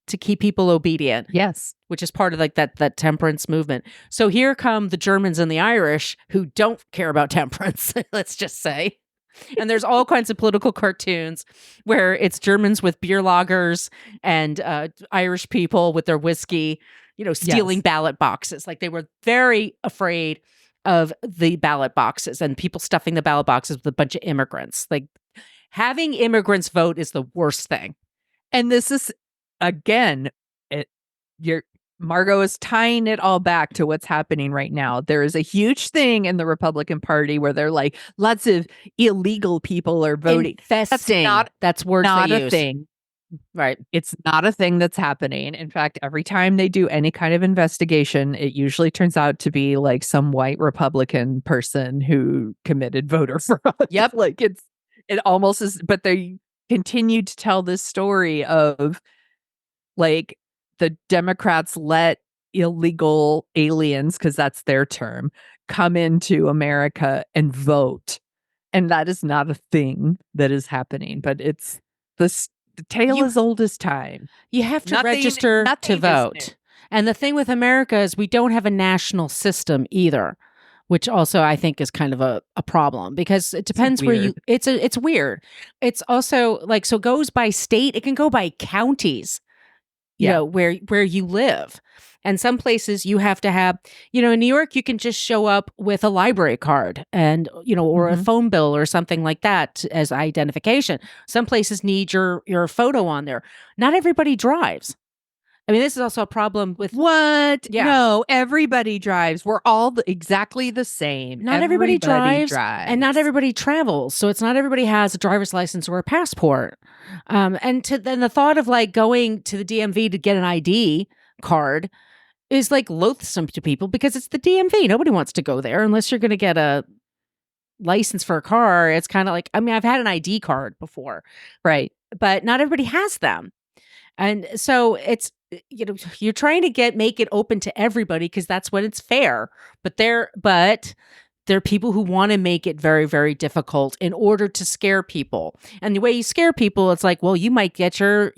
to keep people obedient. Yes. Which is part of that temperance movement. So here come the Germans and the Irish who don't care about temperance, let's just say. And there's all kinds of political cartoons where it's Germans with beer lagers and Irish people with their whiskey, stealing ballot boxes. They were very afraid of the ballot boxes and people stuffing the ballot boxes with a bunch of immigrants. Having immigrants vote is the worst thing. And this is, again, Margot is tying it all back to what's happening right now. There is a huge thing in the Republican Party where they're lots of illegal people are voting. Infesting. That's words not they a use. thing. Right. It's not a thing that's happening. In fact, every time they do any kind of investigation, it usually turns out to be some white Republican person who committed voter fraud. Yep. It almost is, but they continue to tell this story of the Democrats let illegal aliens, because that's their term, come into America and vote. And that is not a thing that is happening, but it's the tale as old as time. You have to register to vote. And the thing with America is we don't have a national system either, which also I think is kind of a problem because it depends where you, it's weird. It's also so it goes by state. It can go by counties. Where you live. And some places you have to have, in New York, you can just show up with a library card and, or a phone bill or something like that as identification. Some places need your photo on there. Not everybody drives. I mean, this is also a problem with what? Yeah. No, everybody drives. We're all exactly the same. Not everybody drives, and not everybody travels. So it's not everybody has a driver's license or a passport. And then the thought of going to the DMV to get an ID card is loathsome to people because it's the DMV. Nobody wants to go there unless you're going to get a license for a car. It's kind of I've had an ID card before, right? But not everybody has them. And so it's, you're trying to make it open to everybody because that's when it's fair. But there are people who want to make it very, very difficult in order to scare people. And the way you scare people, it's well, you might get your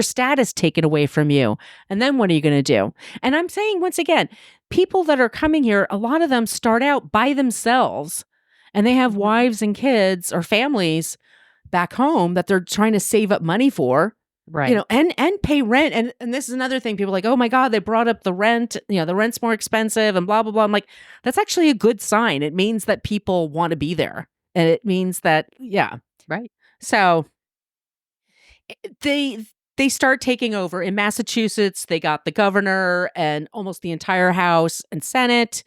status taken away from you. And then what are you going to do? And I'm saying, once again, people that are coming here, a lot of them start out by themselves and they have wives and kids or families back home that they're trying to save up money for. Right. And pay rent. And this is another thing. People are like, oh my God, they brought up the rent. The rent's more expensive and blah, blah, blah. I'm like, that's actually a good sign. It means that people want to be there. And it means that, yeah. Right. So they they start taking over. In Massachusetts, they got the governor and almost the entire House and Senate,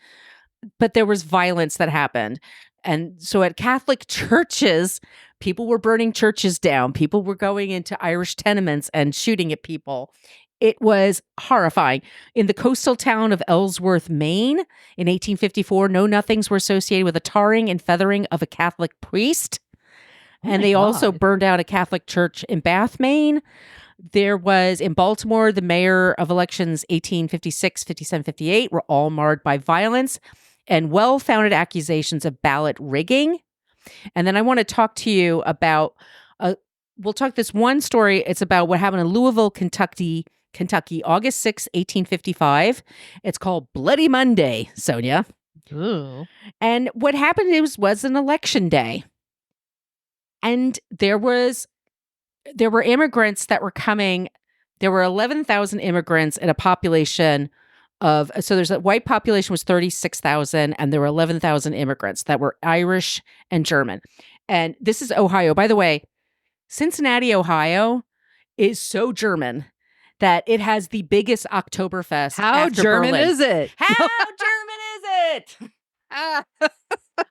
but there was violence that happened. And so at Catholic churches, people were burning churches down. People were going into Irish tenements and shooting at people. It was horrifying. In the coastal town of Ellsworth, Maine, in 1854, know-nothings were associated with the tarring and feathering of a Catholic priest. And they also burned down a Catholic church in Bath, Maine. There was, in Baltimore, the mayor of elections 1856, 57, 58 were all marred by violence and well-founded accusations of ballot rigging. And then I want to talk to you about, we'll talk this one story. It's about what happened in Louisville, Kentucky, August 6, 1855. It's called Bloody Monday, Sonia. Ooh. And what happened was an election day. And there were immigrants that were coming. There were 11,000 immigrants in a population of, so there's a white population was 36,000 and there were 11,000 immigrants that were Irish and German. And this is Ohio. By the way, Cincinnati, Ohio is so German that it has the biggest Oktoberfest. How after German Berlin. is it? How German is it?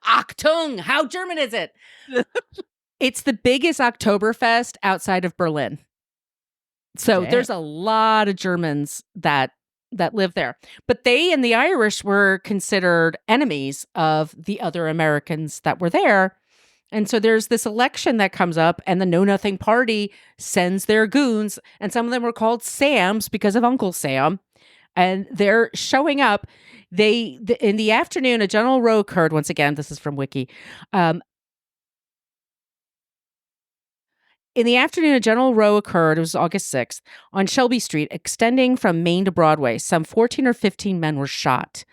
Achtung, how German is it? It's the biggest Oktoberfest outside of Berlin. So Dang. There's a lot of Germans that live there. But they and the Irish were considered enemies of the other Americans that were there. And so there's this election that comes up and the Know Nothing Party sends their goons, and some of them were called Sams because of Uncle Sam. And they're showing up. In the afternoon, a general row occurred. Once again, this is from Wiki. In the afternoon, a general row occurred, it was August 6th, on Shelby Street, extending from Main to Broadway. Some 14 or 15 men were shot,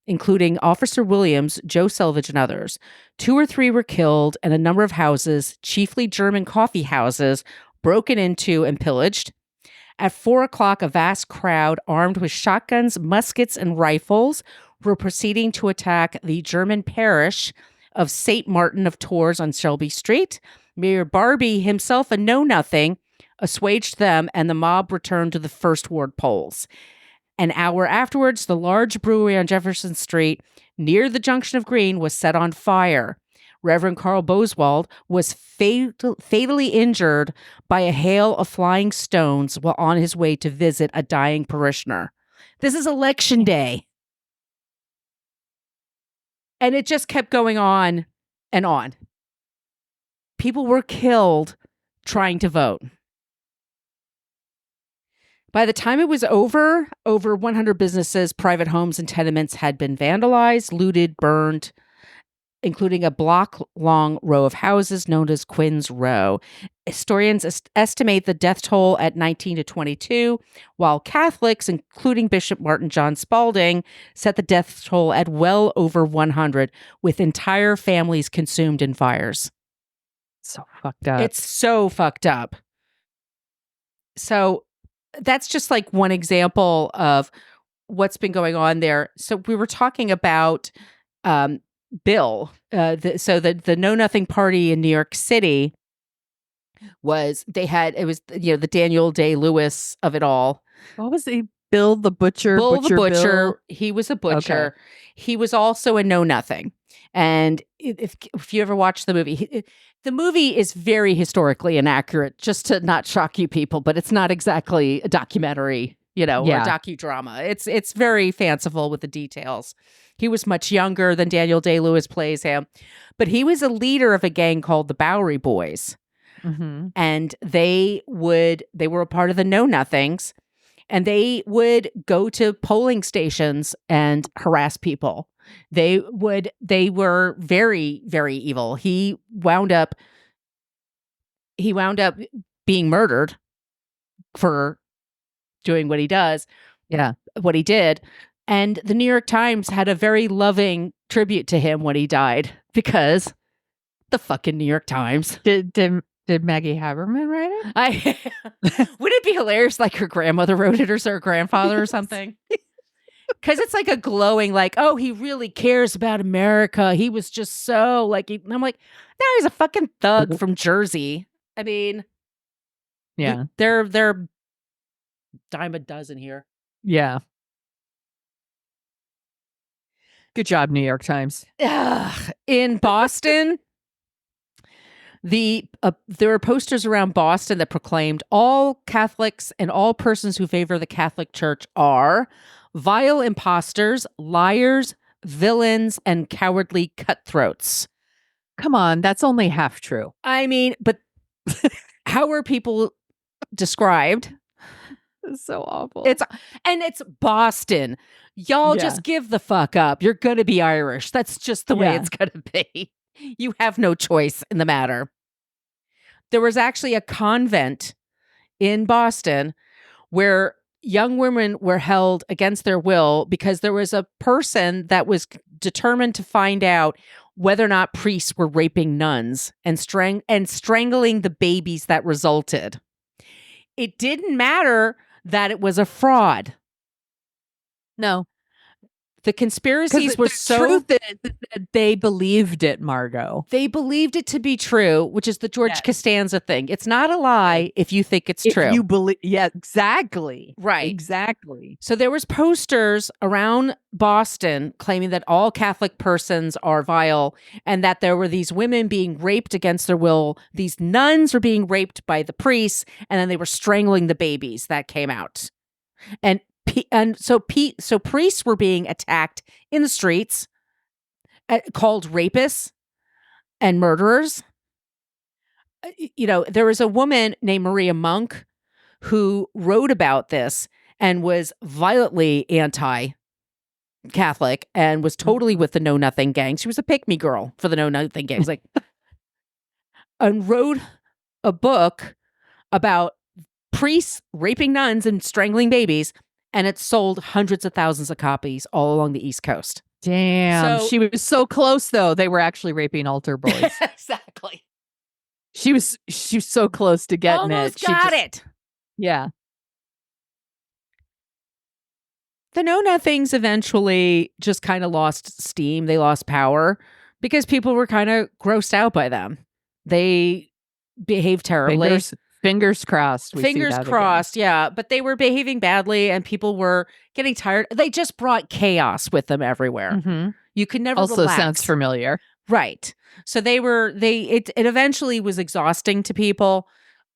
including Officer Williams, Joe Selvage, and others. 2 or 3 were killed, and a number of houses, chiefly German coffee houses, broken into and pillaged. At 4 o'clock, a vast crowd, armed with shotguns, muskets, and rifles, were proceeding to attack the German parish of St. Martin of Tours on Shelby Street. Mayor Barbie, himself a know-nothing, assuaged them, and the mob returned to the First Ward polls. An hour afterwards, the large brewery on Jefferson Street, near the junction of Green, was set on fire. Reverend Carl Boswald was fatally injured by a hail of flying stones while on his way to visit a dying parishioner. This is election day. And it just kept going on and on. People were killed trying to vote. By the time it was over 100 businesses, private homes, and tenements had been vandalized, looted, burned, including a block-long row of houses known as Quinn's Row. Historians estimate the death toll at 19 to 22, while Catholics, including Bishop Martin John Spalding, set the death toll at well over 100, with entire families consumed in fires. So fucked up. It's so fucked up. So that's just like one example of what's been going on there. So we were talking about Bill. The Know Nothing Party in New York City was the Daniel Day-Lewis of it all. What was he? Bill the Butcher? Bill the Butcher. Bill? He was a butcher. Okay. He was also a Know Nothing. And if you ever watch the movie, the movie is very historically inaccurate, just to not shock you people, but it's not exactly a documentary, or a docudrama. It's very fanciful with the details. He was much younger than Daniel Day-Lewis plays him, but he was a leader of a gang called the Bowery Boys. Mm-hmm. And they were a part of the Know Nothings, and they would go to polling stations and harass people. They were very, very evil. He wound up being murdered for doing what he does. Yeah. What he did. And the New York Times had a very loving tribute to him when he died, because the fucking New York Times. Did Maggie Haberman write it? Would it be hilarious like her grandmother wrote it, or her grandfather or something? Because it's like a glowing, like, oh, he really cares about America. He was just so like, I'm like, no, he's a fucking thug from Jersey. I mean, yeah, they're dime a dozen here. Yeah. Good job, New York Times. In Boston, there were posters around Boston that proclaimed all Catholics and all persons who favor the Catholic Church are vile imposters, liars, villains, and cowardly cutthroats. Come on, that's only half true. I mean, but how are people described? It's so awful. It's Boston. Y'all just give the fuck up. You're going to be Irish. That's just the way it's going to be. You have no choice in the matter. There was actually a convent in Boston where young women were held against their will because there was a person that was determined to find out whether or not priests were raping nuns and strangling the babies that resulted. It didn't matter that it was a fraud. No. The conspiracies were so... truth is that they believed it, Margot. They believed it to be true, which is the George Costanza thing. It's not a lie if you think it's true. You believe... Yeah, exactly. Right. Exactly. So there was posters around Boston claiming that all Catholic persons are vile and that there were these women being raped against their will. These nuns were being raped by the priests, and then they were strangling the babies that came out. So priests were being attacked in the streets, called rapists and murderers. There was a woman named Maria Monk who wrote about this and was violently anti-Catholic and was totally with the Know Nothing gang. She was a pick-me girl for the Know Nothing gang. And wrote a book about priests raping nuns and strangling babies. And it sold hundreds of thousands of copies all along the East Coast. Damn. She was so close, though. They were actually raping altar boys. Exactly. She was so close to getting Almost it. got it. Yeah. The Know Nothings eventually just kind of lost steam. They lost power because people were kind of grossed out by them. They behaved terribly. Fingers crossed. Fingers crossed, yeah. But they were behaving badly and people were getting tired. They just brought chaos with them everywhere. Mm-hmm. You could never also relax. Sounds familiar. Right. So it eventually was exhausting to people.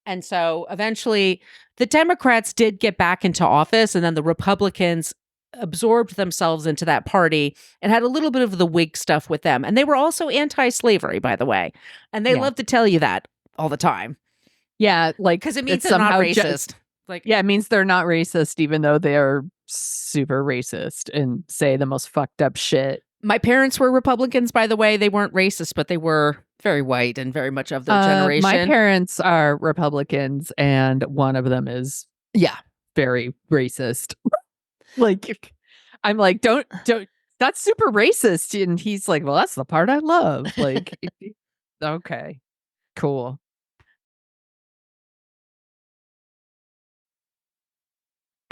And so eventually the Democrats did get back into office, and then the Republicans absorbed themselves into that party and had a little bit of the Whig stuff with them. And they were also anti-slavery, by the way. And they love to tell you that all the time. Yeah, because it means they're not racist. It means they're not racist, even though they're super racist and say the most fucked up shit. My parents were Republicans, by the way. They weren't racist, but they were very white and very much of their generation. My parents are Republicans, and one of them is very racist. I'm like, don't. That's super racist, and he's like, well, that's the part I love. Like, okay, cool.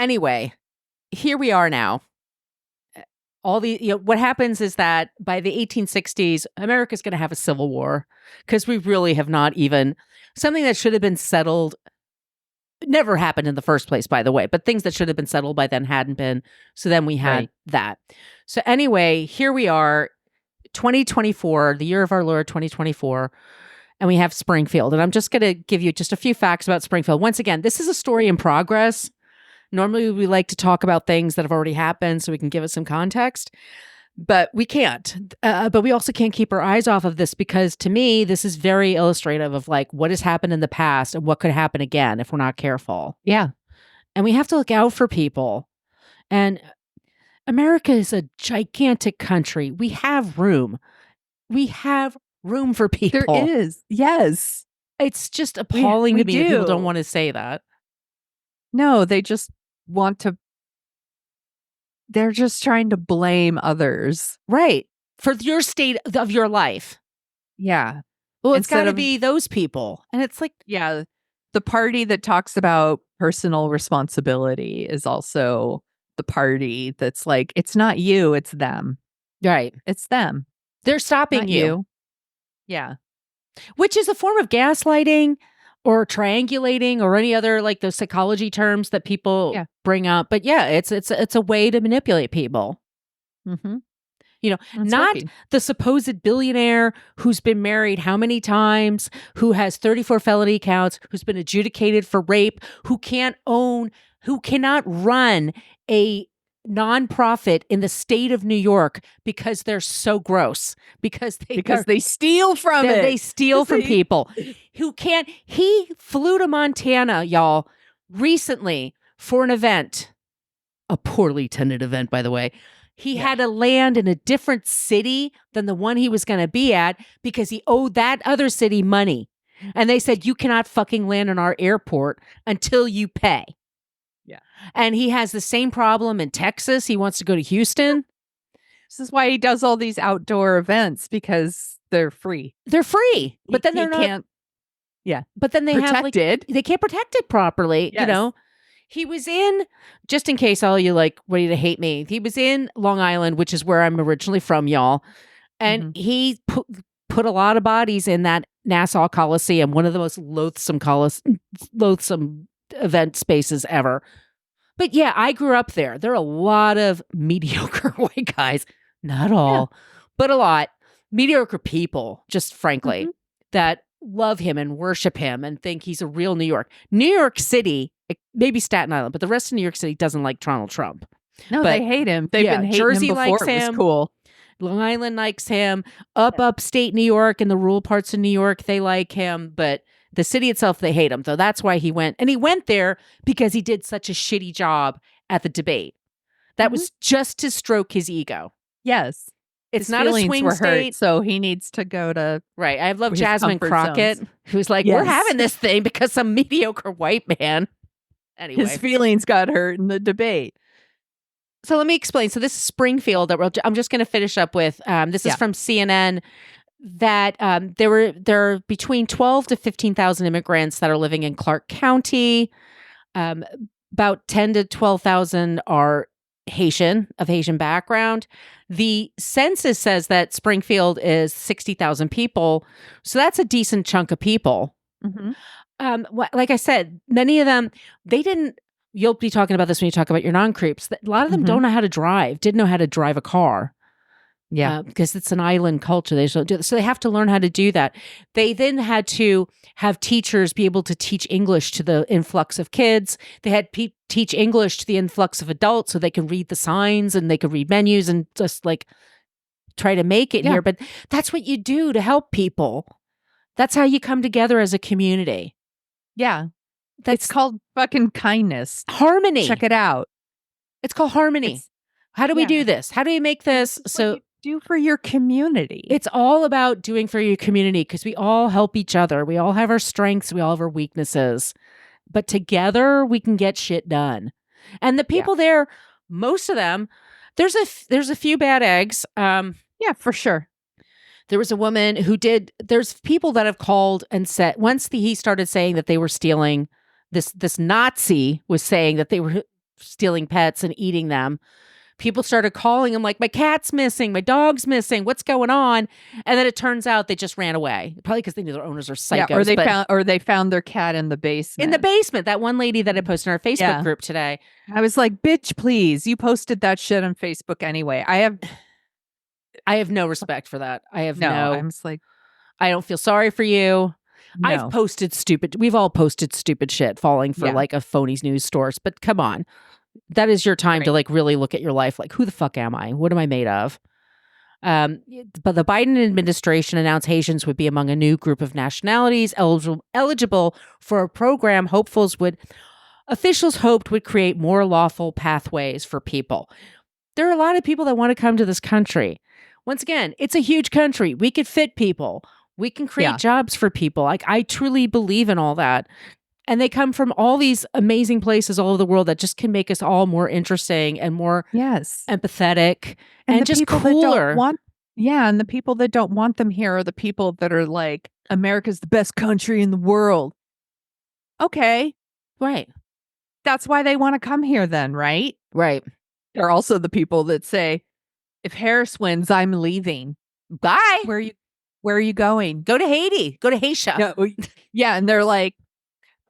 Anyway, here we are now. What happens is that by the 1860s, America's going to have a civil war because we really have not even something that should have been settled. Never happened in the first place, by the way, but things that should have been settled by then hadn't been. So then we had that. So anyway, here we are, 2024, the year of our Lord, 2024. And we have Springfield. And I'm just going to give you just a few facts about Springfield. Once again, this is a story in progress. Normally, we like to talk about things that have already happened so we can give it some context, but we can't. But we also can't keep our eyes off of this because, to me, this is very illustrative of what has happened in the past and what could happen again if we're not careful. Yeah. And we have to look out for people. And America is a gigantic country. We have room. We have room for people. There is. Yes. It's just appalling to me that people don't want to say that. No, they just want to. They're just trying to blame others. Right. For your state of your life. Yeah. Well, it's got to be those people. And it's like. Yeah. The party that talks about personal responsibility is also the party that's like, it's not you, it's them. Right. It's them. They're stopping not you. Yeah. Which is a form of gaslighting. or triangulating or any other like the psychology terms that people bring up. But yeah, it's a way to manipulate people. Mm-hmm. It's not working. The supposed billionaire who's been married how many times, who has 34 felony counts, who's been adjudicated for rape, who cannot run a nonprofit in the state of New York because they're so gross, because they steal from it. They steal from people who can't. He flew to Montana, y'all, recently for an event, a poorly attended event, by the way. He had to land in a different city than the one he was going to be at because he owed that other city money. And they said, you cannot fucking land in our airport until you pay. Yeah. And he has the same problem in Texas. He wants to go to Houston. This is why he does all these outdoor events, because they're free. They're free. But then they're not. But then they protected. They can't protect it properly, Yes. He was in, just in case all you like ready to hate me, he was in Long Island, which is where I'm originally from, y'all. And he put a lot of bodies in that Nassau Coliseum, one of the most loathsome event spaces ever. But yeah, I grew up there. There are a lot of mediocre white guys, not all, but a lot. Mediocre people, just frankly, that love him and worship him and think he's a real New York City, maybe Staten Island, but the rest of New York City doesn't like Donald Trump. No, they hate him. They've been hating Jersey him before likes it was him. cool. Long Island likes him. Upstate New York and the rural parts of New York, they like him. But the city itself, they hate him. So that's why he went. And he went there because he did such a shitty job at the debate. That was just to stroke his ego. Yes. It's His not a swing were state. Hurt, so he needs to go to... Right. I love his Jasmine comfort Crockett, zones. who's like, we're having this thing because some mediocre white man. Anyway. His feelings got hurt in the debate. So let me explain. So this is Springfield that I'm just going to finish up with. This is from CNN. That there are between 12 to 15,000 immigrants that are living in Clark County. About 10 to 12,000 are Haitian background. The census says that Springfield is 60,000 people, so that's a decent chunk of people. Like I said, many of them you'll be talking about this when you talk about your non-creeps. A lot of them don't know how to drive. Didn't know how to drive a car. Yeah, because it's an island culture. They just don't do it. So they have to learn how to do that. They then had to have teachers be able to teach English to the influx of kids. They had teach English to the influx of adults so they can read the signs and they could read menus and just like try to make it here. But that's what you do to help people. That's how you come together as a community. Yeah. It's called fucking kindness. Harmony. Check it out. It's called harmony. How do we do this? How do we make this so... Do for your community. It's all about doing for your community because we all help each other. We all have our strengths. We all have our weaknesses. But together we can get shit done. And the people there, most of them, there's a few bad eggs. Yeah, for sure. There was a woman there's people that have called and said, once he started saying that they were stealing, this Nazi was saying that they were stealing pets and eating them. People started calling him like, my cat's missing, my dog's missing, what's going on? And then it turns out they just ran away. Probably because they knew their owners are psychos. Yeah, or they found their cat in the basement. In the basement. That one lady that I posted in our Facebook group today. I was like, bitch, please. You posted that shit on Facebook anyway. I have no respect for that. I'm just like, I don't feel sorry for you. No. We've all posted stupid shit falling for like a phony's news source, but come on. That is your time to like really look at your life. Like, who the fuck am I? What am I made of? But the Biden administration announced Haitians would be among a new group of nationalities eligible for a program officials hoped would create more lawful pathways for people. There are a lot of people that want to come to this country. Once again, it's a huge country. We could fit people. We can create jobs for people. Like, I truly believe in all that. And they come from all these amazing places all over the world that just can make us all more interesting and more empathetic and just cooler. And the people that don't want them here are the people that are like, America's the best country in the world. Okay. Right. That's why they want to come here then, right? Right. They're also the people that say, if Harris wins, I'm leaving. Bye. Where are you going? Go to Haiti. Go to Haiti. No, yeah. And they're like,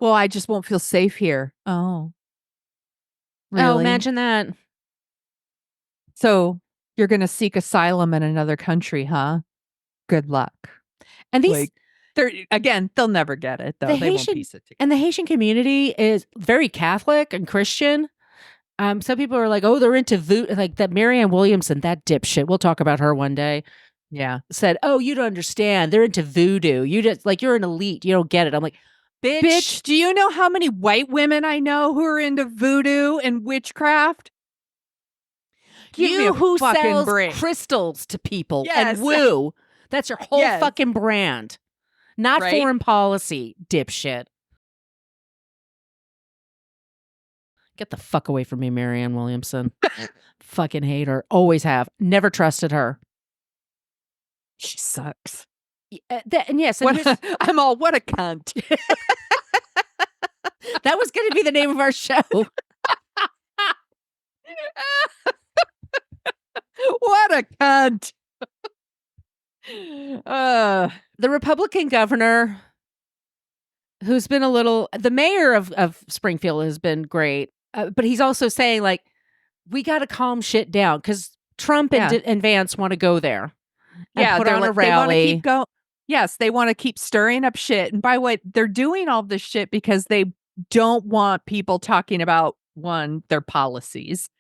Well, I just won't feel safe here. Oh, really? Oh, imagine that. So you're going to seek asylum in another country, huh? Good luck. And these Like, they'll never get it, though. the They won't Haitian piece it together. and the Haitian community is very Catholic and Christian. Some people are like, oh, they're into voodoo, like that Marianne Williamson, that dipshit. We'll talk about her one day. Yeah. Said, oh, you don't understand. They're into voodoo. You just like you're an elite. You don't get it. I'm like, Bitch, do you know how many white women I know who are into voodoo and witchcraft? Give me you a who fucking sells break. crystals to people Yes. and woo. That's your whole Yes. fucking brand. Not Right? foreign policy, dipshit. Get the fuck away from me, Marianne Williamson. Fucking hate her. Always have. Never trusted her. She sucks. And yes, and What what a cunt. that was going to be the name of our show. What a cunt. The Republican governor, who's been the mayor of Springfield has been great, but he's also saying, like, we got to calm shit down because Trump and Vance want to go there. And put on a rally. They want to keep going. Yes, they want to keep stirring up shit. And by the way, they're doing all this shit because they don't want people talking about, one, their policies,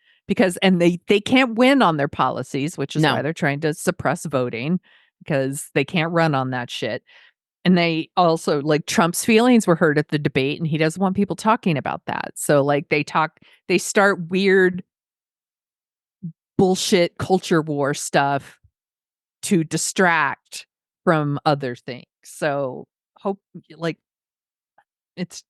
and they can't win on their policies, which is why they're trying to suppress voting, because they can't run on that shit. And they also, like, Trump's feelings were hurt at the debate, and he doesn't want people talking about that. So, like, they start weird bullshit culture war stuff to distract from other things. So it's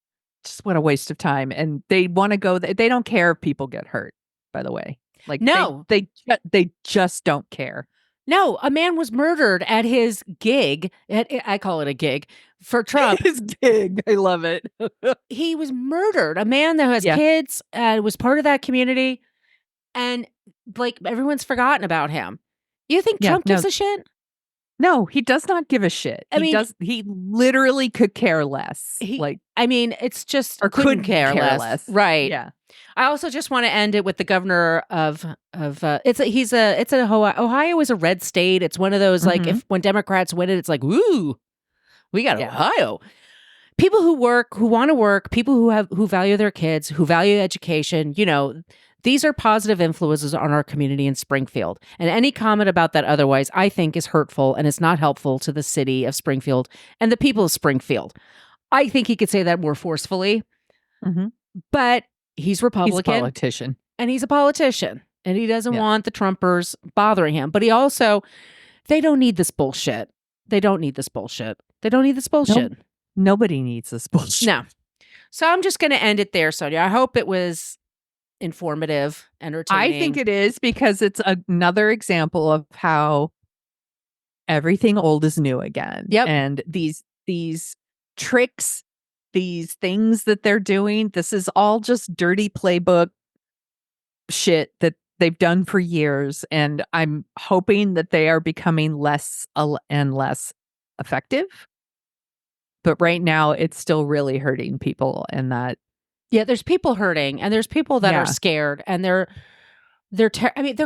just what a waste of time. And they want to go. They don't care if people get hurt, by the way. Like, no, they just don't care. No, a man was murdered at his gig. I call it a gig for Trump. His gig. I love it. He was murdered. A man that has kids was part of that community. And like everyone's forgotten about him. You think Trump gives a shit? No, he does not give a shit. He literally could care less. It's just or couldn't care less. Right. Yeah. I also just want to end it with the governor of Ohio is a red state. It's one of those like when Democrats win it, it's like, woo, we got Ohio. People who work, who want to work, people who value their kids, who value education, these are positive influences on our community in Springfield. And any comment about that otherwise, I think, is hurtful and is not helpful to the city of Springfield and the people of Springfield. I think he could say that more forcefully. But he's Republican. He's a politician. And he's a politician. And he doesn't want the Trumpers bothering him. But they don't need this bullshit. They don't need this bullshit. Nope. Nobody needs this bullshit. No. So I'm just going to end it there, Sonia. I hope it was informative, entertaining. I think it is, because it's another example of how everything old is new again. Yep. And these tricks, these things that they're doing, this is all just dirty playbook shit that they've done for years. And I'm hoping that they are becoming less and less effective. But right now, it's still really hurting people, and that. Yeah, there's people hurting, and there's people that are scared, and they're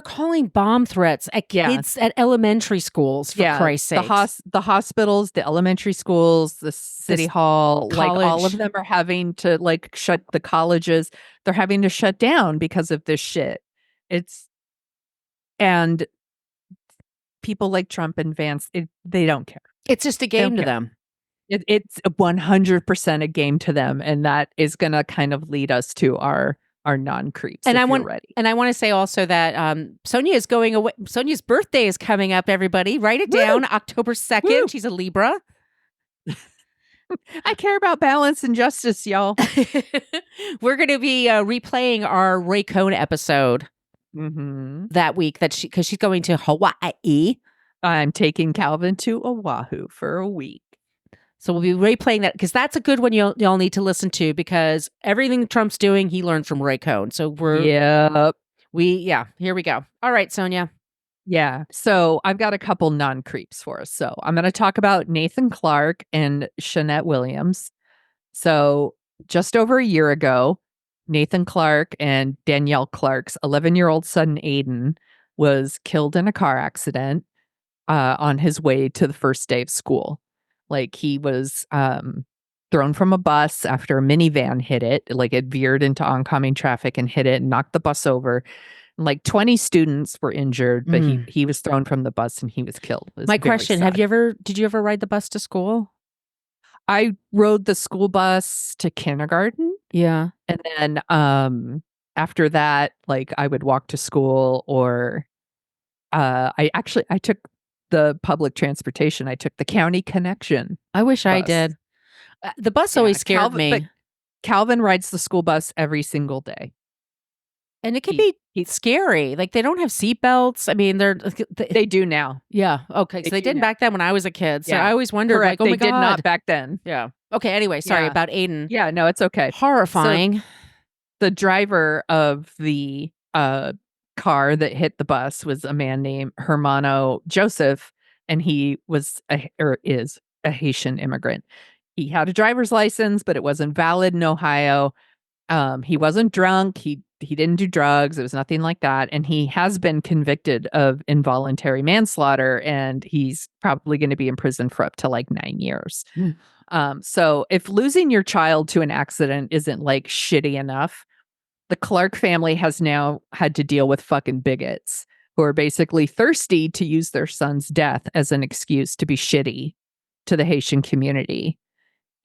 calling bomb threats at kids at elementary schools, for Christ's sake. The hospitals, the elementary schools, the city hall, college. like all of them are having to shut the colleges. They're having to shut down because of this shit. And people like Trump and Vance, they don't care. It's just a game to them. It's 100% a game to them, and that is going to kind of lead us to our non-creeps. And I want to say also that Sonia is going away. Sonia's birthday is coming up. Everybody, write it down. October 2nd. Woo. She's a Libra. I care about balance and justice, y'all. We're going to be replaying our Ray Cohn episode that week because she's going to Hawaii. I'm taking Calvin to Oahu for a week. So we'll be replaying that, because that's a good one y'all need to listen to, because everything Trump's doing, he learned from Ray Cohn. So here we go. All right, Sonia. Yeah. So I've got a couple non-creeps for us. So I'm going to talk about Nathan Clark and Shanette Williams. So just over a year ago, Nathan Clark and Danielle Clark's 11-year-old son, Aiden, was killed in a car accident on his way to the first day of school. Like, he was thrown from a bus after a minivan hit it. Like, it veered into oncoming traffic and hit it and knocked the bus over. Like 20 students were injured, but he was thrown from the bus and he was killed. It was My very question, sad. did you ever ride the bus to school? I rode the school bus to kindergarten. Yeah. And then after that, like, I would walk to school, or I took the public transportation. I took the county connection. I wish I bus. did. The bus always scared me. But Calvin rides the school bus every single day. And it can be scary. Like, they don't have seatbelts. I mean, They do now. Yeah. Okay. So they didn't back then when I was a kid. So Yeah. I always wondered, Correct. like, oh my They did God. not back then. Yeah. Okay. Anyway, sorry Yeah. about Aiden. Yeah, no, it's okay. Horrifying. So the driver of the car that hit the bus was a man named Hermano Joseph, and he was is a Haitian immigrant. He had a driver's license, but it wasn't valid in Ohio. He wasn't drunk. He didn't do drugs. It was nothing like that. And he has been convicted of involuntary manslaughter, and he's probably going to be in prison for up to like 9 years. So if losing your child to an accident isn't like shitty enough, the Clark family has now had to deal with fucking bigots who are basically thirsty to use their son's death as an excuse to be shitty to the Haitian community.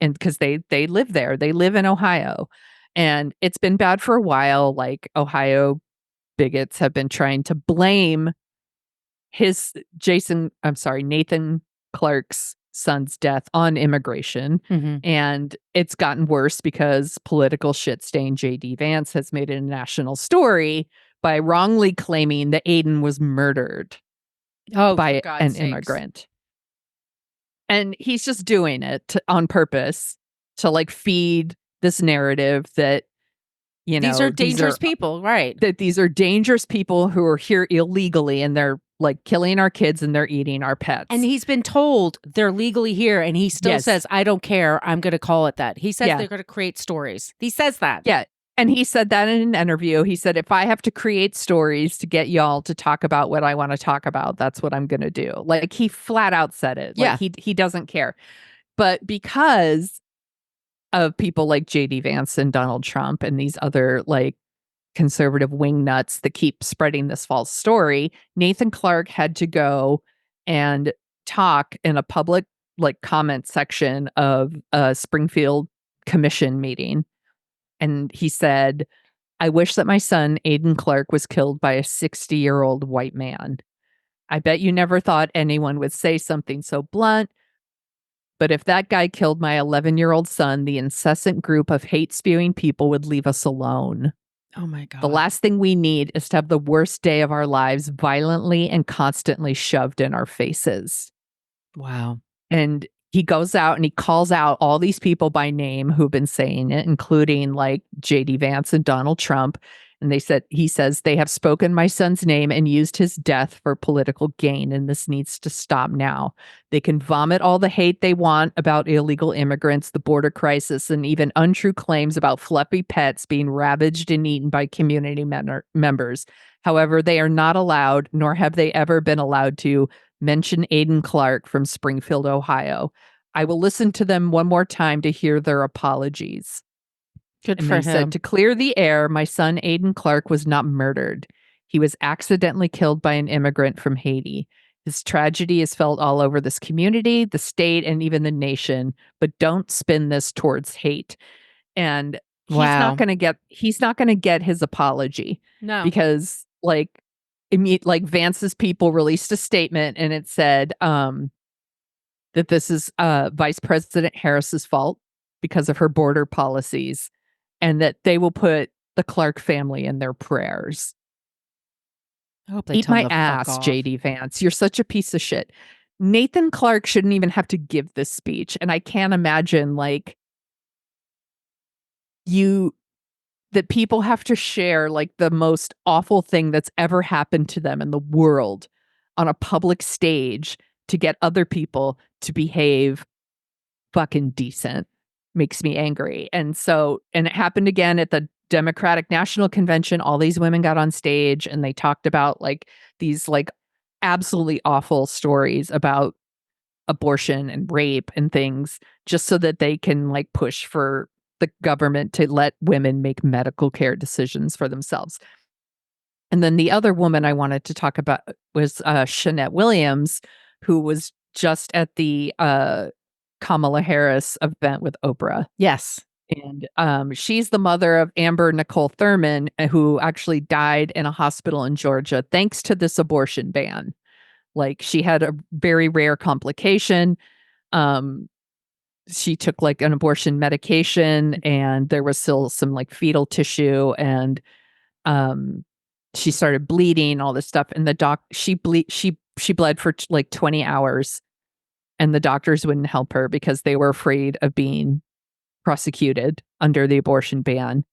And because they live there, they live in Ohio. And it's been bad for a while. Like, Ohio bigots have been trying to blame Nathan Clark's son's death on immigration. Mm-hmm. And it's gotten worse because political shit stain J.D. Vance has made it a national story by wrongly claiming that Aiden was murdered by an immigrant. And he's just doing it on purpose to like feed this narrative that, you know, these are dangerous people, right? That these are dangerous people who are here illegally, and they're like killing our kids and they're eating our pets. And he's been told they're legally here, and he still says, I don't care. I'm going to call it that. He says they're going to create stories. He says that. Yeah. And he said that in an interview. He said, if I have to create stories to get y'all to talk about what I want to talk about, that's what I'm going to do. Like, he flat out said it. Like, he doesn't care. But because of people like J.D. Vance and Donald Trump and these other like conservative wingnuts that keep spreading this false story, Nathan Clark had to go and talk in a public like comment section of a Springfield commission meeting. And he said, I wish that my son, Aiden Clark, was killed by a 60-year-old white man. I bet you never thought anyone would say something so blunt. But if that guy killed my 11-year-old son, the incessant group of hate-spewing people would leave us alone. Oh my God. The last thing we need is to have the worst day of our lives violently and constantly shoved in our faces. Wow. And he goes out and he calls out all these people by name who've been saying it, including like J.D. Vance and Donald Trump. And he says, they have spoken my son's name and used his death for political gain, and this needs to stop now. They can vomit all the hate they want about illegal immigrants, the border crisis, and even untrue claims about fluffy pets being ravaged and eaten by community members. However, they are not allowed, nor have they ever been allowed to, mention Aiden Clark from Springfield, Ohio. I will listen to them one more time to hear their apologies. Good And for they him. said, to clear the air, my son Aiden Clark was not murdered. He was accidentally killed by an immigrant from Haiti. His tragedy is felt all over this community, the state, and even the nation. But don't spin this towards hate. And he's not going to get his apology. No, because like Vance's people released a statement, and it said that this is Vice President Harris's fault because of her border policies, and that they will put the Clark family in their prayers. I hope they Eat tell my him to fuck ass, off. J.D. Vance. You're such a piece of shit. Nathan Clark shouldn't even have to give this speech. And I can't imagine like that people have to share like the most awful thing that's ever happened to them in the world on a public stage to get other people to behave fucking decent. makes me angry. And it happened again at the Democratic National Convention. All these women got on stage and they talked about like these like absolutely awful stories about abortion and rape and things, just so that they can like push for the government to let women make medical care decisions for themselves. And then the other woman I wanted to talk about was Shanette Williams, who was just at the Kamala Harris event with Oprah. Yes. And she's the mother of Amber Nicole Thurman, who actually died in a hospital in Georgia thanks to this abortion ban. Like, she had a very rare complication. She took like an abortion medication, and there was still some like fetal tissue, and she started bleeding, all this stuff. And she bled for like 20 hours, and the doctors wouldn't help her because they were afraid of being prosecuted under the abortion ban.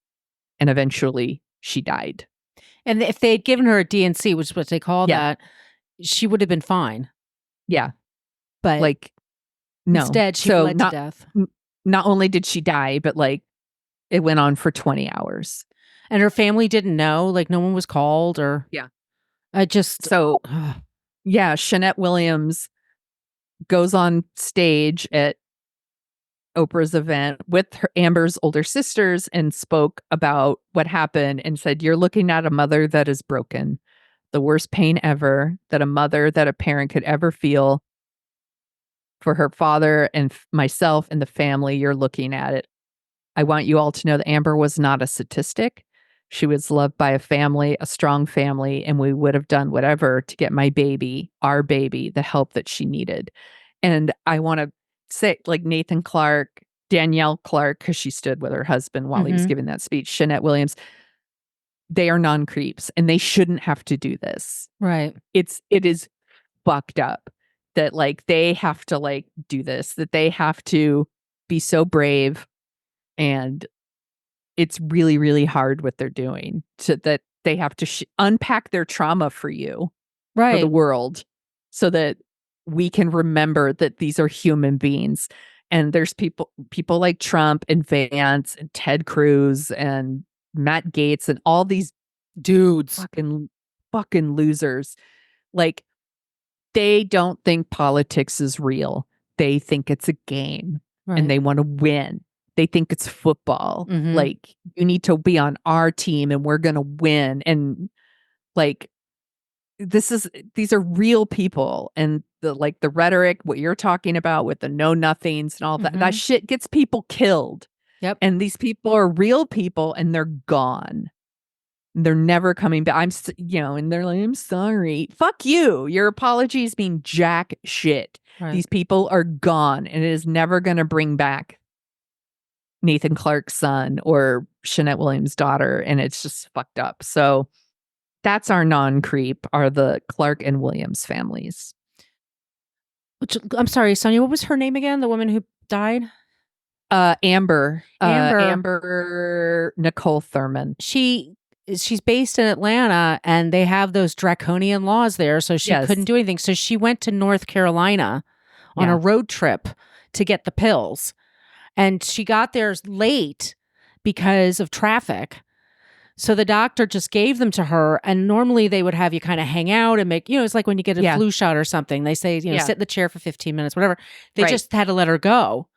And eventually she died. And if they had given her a DNC, which is what they call Yeah. that, she would have been fine. Yeah. But like, no. instead, she bled to death. Not only did she die, but like it went on for 20 hours. And her family didn't know, like no one was called or. Yeah. Yeah, Shanette Williams goes on stage at Oprah's event with Amber's older sisters and spoke about what happened and said, "You're looking at a mother that is broken. The worst pain ever that a parent could ever feel for her father and myself and the family. You're looking at it. I want you all to know that Amber was not a statistic. She was loved by a family, a strong family, and we would have done whatever to get my baby, our baby, the help that she needed." And I want to say, like Nathan Clark, Danielle Clark, because she stood with her husband while he was giving that speech, Shanette Williams, they are non-creeps and they shouldn't have to do this. right. It is fucked up that like they have to like do this, that they have to be so brave, and it's really, really hard what they're doing, that they have to unpack their trauma for you, for the Right. world, so that we can remember that these are human beings. And there's people like Trump and Vance and Ted Cruz and Matt Gaetz and all these Dudes. fucking losers. Like, they don't think politics is real. They think it's a game. Right. And they want to win. They think it's football. Like, you need to be on our team and we're going to win. And like, these are real people. And the rhetoric, what you're talking about with the know nothings and all that shit gets people killed. Yep. And these people are real people and they're gone. They're never coming back. And they're like, "I'm sorry." Fuck you. Your apologies mean jack shit. Right. These people are gone, and it is never going to bring back Nathan Clark's son or Shanette Williams' daughter, and it's just fucked up. So that's our non-creep, are the Clark and Williams families. I'm sorry, Sonia, what was her name again? The woman who died? Amber Nicole Thurman. She's based in Atlanta, and they have those draconian laws there, so she couldn't do anything. So she went to North Carolina on a road trip to get the pills. And she got there late because of traffic. So the doctor just gave them to her. And normally they would have you kind of hang out and make, it's like when you get a flu shot or something. They say, sit in the chair for 15 minutes, whatever. They just had to let her go.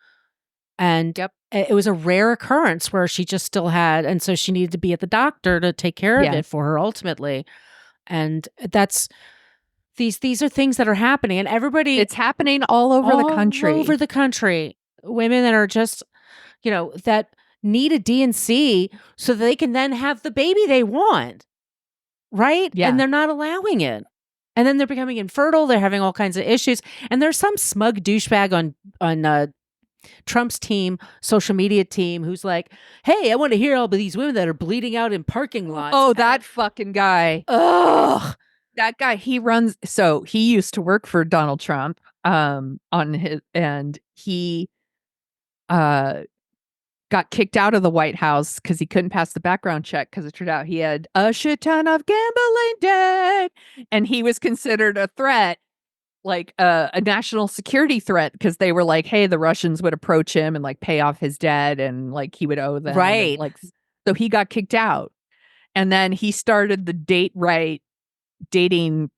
And it was a rare occurrence where she just still had, and so she needed to be at the doctor to take care of it for her ultimately. And that's, these are things that are happening, and it's happening all over the country. All over the country. Women that are just, that need a DNC so that they can then have the baby they want. Right? Yeah. And they're not allowing it. And then they're becoming infertile. They're having all kinds of issues. And there's some smug douchebag on Trump's team, social media team, who's like, "Hey, I want to hear all of these women that are bleeding out in parking lots." Oh, that fucking guy. Ugh. That guy, he used to work for Donald Trump, he got kicked out of the White House because he couldn't pass the background check, because it turned out he had a shit ton of gambling debt, and he was considered a threat, like a national security threat because they were like, hey, the Russians would approach him and like pay off his debt and like he would owe them. Right. And, like, so he got kicked out. And then he started the dating,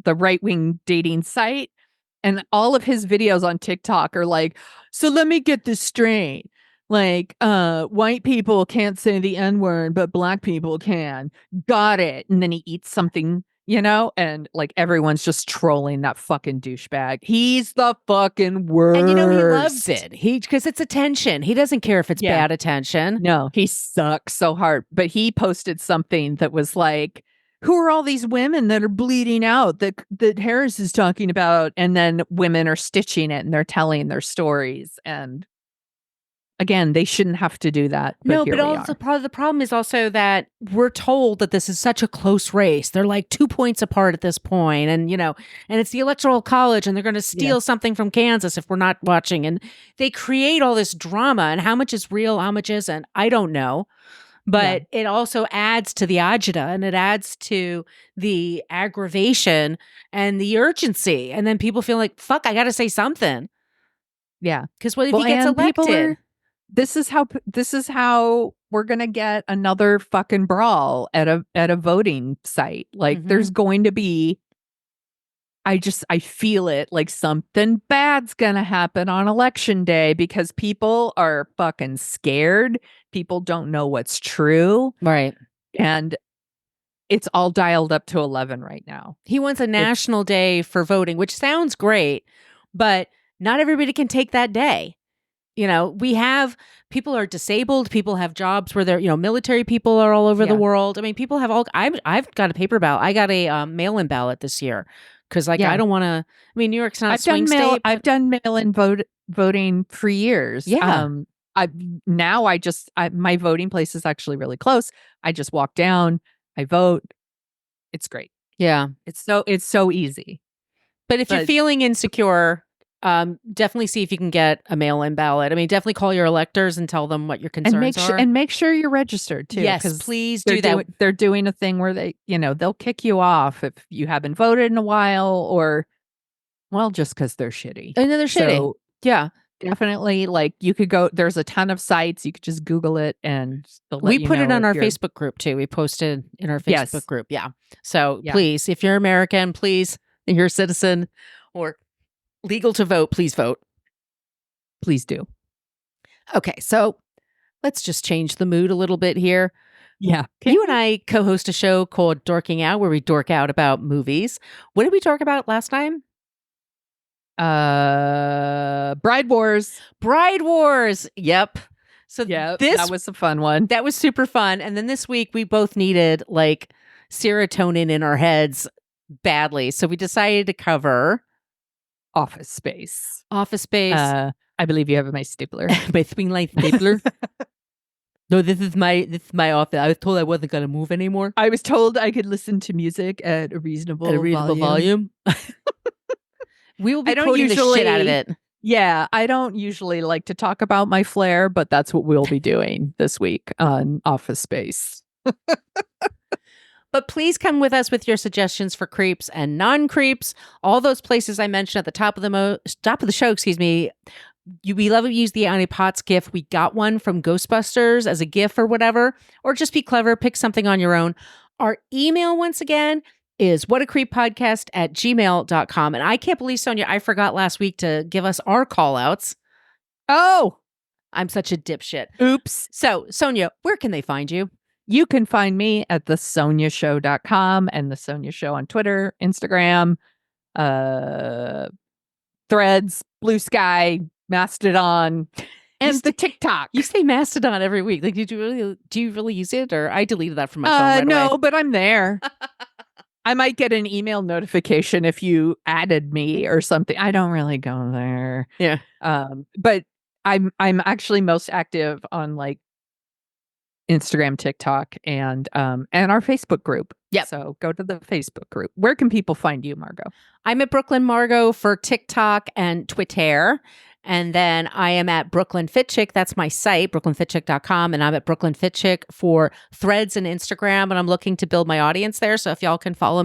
the right-wing dating site. And all of his videos on TikTok are like, so let me get this straight. Like, white people can't say the N-word, but black people can. Got it. And then he eats something, and like everyone's just trolling that fucking douchebag. He's the fucking worst. And he loves it. Because it's attention. He doesn't care if it's bad attention. No, he sucks so hard. But he posted something that was like, who are all these women that are bleeding out that Harris is talking about? And then women are stitching it and they're telling their stories. And again, they shouldn't have to do that. But But also part of the problem is also that we're told that this is such a close race. They're like 2 points apart at this point, and and it's the Electoral College, and they're going to steal something from Kansas if we're not watching. And they create all this drama, and how much is real, how much isn't, I don't know. But it also adds to the agita, and it adds to the aggravation and the urgency. And then people feel like, fuck, I got to say something. Yeah. Because what if he gets elected? This is how we're going to get another fucking brawl at a voting site. Like there's going to be, I feel it, like something bad's going to happen on election day because people are fucking scared. People don't know what's true. Right. And it's all dialed up to 11 right now. He wants a national day for voting, which sounds great, but not everybody can take that day. We have people are disabled. People have jobs where they're, military people are all over the world. I mean, people have all. I've got a paper ballot. I got a mail-in ballot this year because, I don't want to. I mean, New York's not a swing state. I've done mail-in voting for years. Yeah. My voting place is actually really close. I just walk down. I vote. It's great. Yeah. It's so easy. But if you're feeling insecure, definitely see if you can get a mail-in ballot. I mean, definitely call your electors and tell them what your concerns are. And make sure you're registered too. Yes, please do that. They're doing a thing where they, they'll kick you off if you haven't voted in a while or, well, just because they're shitty. I know they're shitty. So, yeah. Definitely, like you could go, there's a ton of sites. You could just Google it and we put it on our Facebook group too. We posted in our Facebook group. Yeah. So please, if you're American, please, and you're a citizen or legal to vote, please vote. Please do. Okay, so let's just change the mood a little bit here. Yeah. You and I co-host a show called Dorking Out, where we dork out about movies. What did we talk about last time? Bride Wars. Yep. So that was a fun one. That was super fun. And then this week we both needed like serotonin in our heads badly. So we decided to cover Office Space. I believe you have my stapler. My Swingline stapler. No, this is my office. I was told I wasn't going to move anymore. I was told I could listen to music at a reasonable volume. We will be quoting the shit out of it. Yeah, I don't usually like to talk about my flair, but that's what we'll be doing this week on Office Space. But please come with us with your suggestions for creeps and non-creeps. All those places I mentioned at the top of the show, we love to use the Annie Potts GIF. We got one from Ghostbusters as a GIF or whatever. Or just be clever, pick something on your own. Our email, once again, is whatacreeppodcast@gmail.com. And I can't believe, Sonia, I forgot last week to give us our call-outs. Oh! I'm such a dipshit. Oops. So, Sonia, where can they find you? You can find me at thesoniashow.com and The Sonia Show on Twitter, Instagram, Threads, Blue Sky, Mastodon, and the TikTok. You say Mastodon every week. Like, do you really use it? Or I deleted that from my phone right no, away. but I'm there. I might get an email notification if you added me or something. I don't really go there. Yeah. But I'm actually most active on like Instagram, TikTok, and our Facebook group. Yeah. So go to the Facebook group. Where can people find you, Margot? I'm at Brooklyn Margot for TikTok and Twitter. And then I am at Brooklyn Fit Chick. That's my site, brooklynfitchick.com. And I'm at Brooklyn Fit Chick for Threads and Instagram. And I'm looking to build my audience there. So if y'all can follow me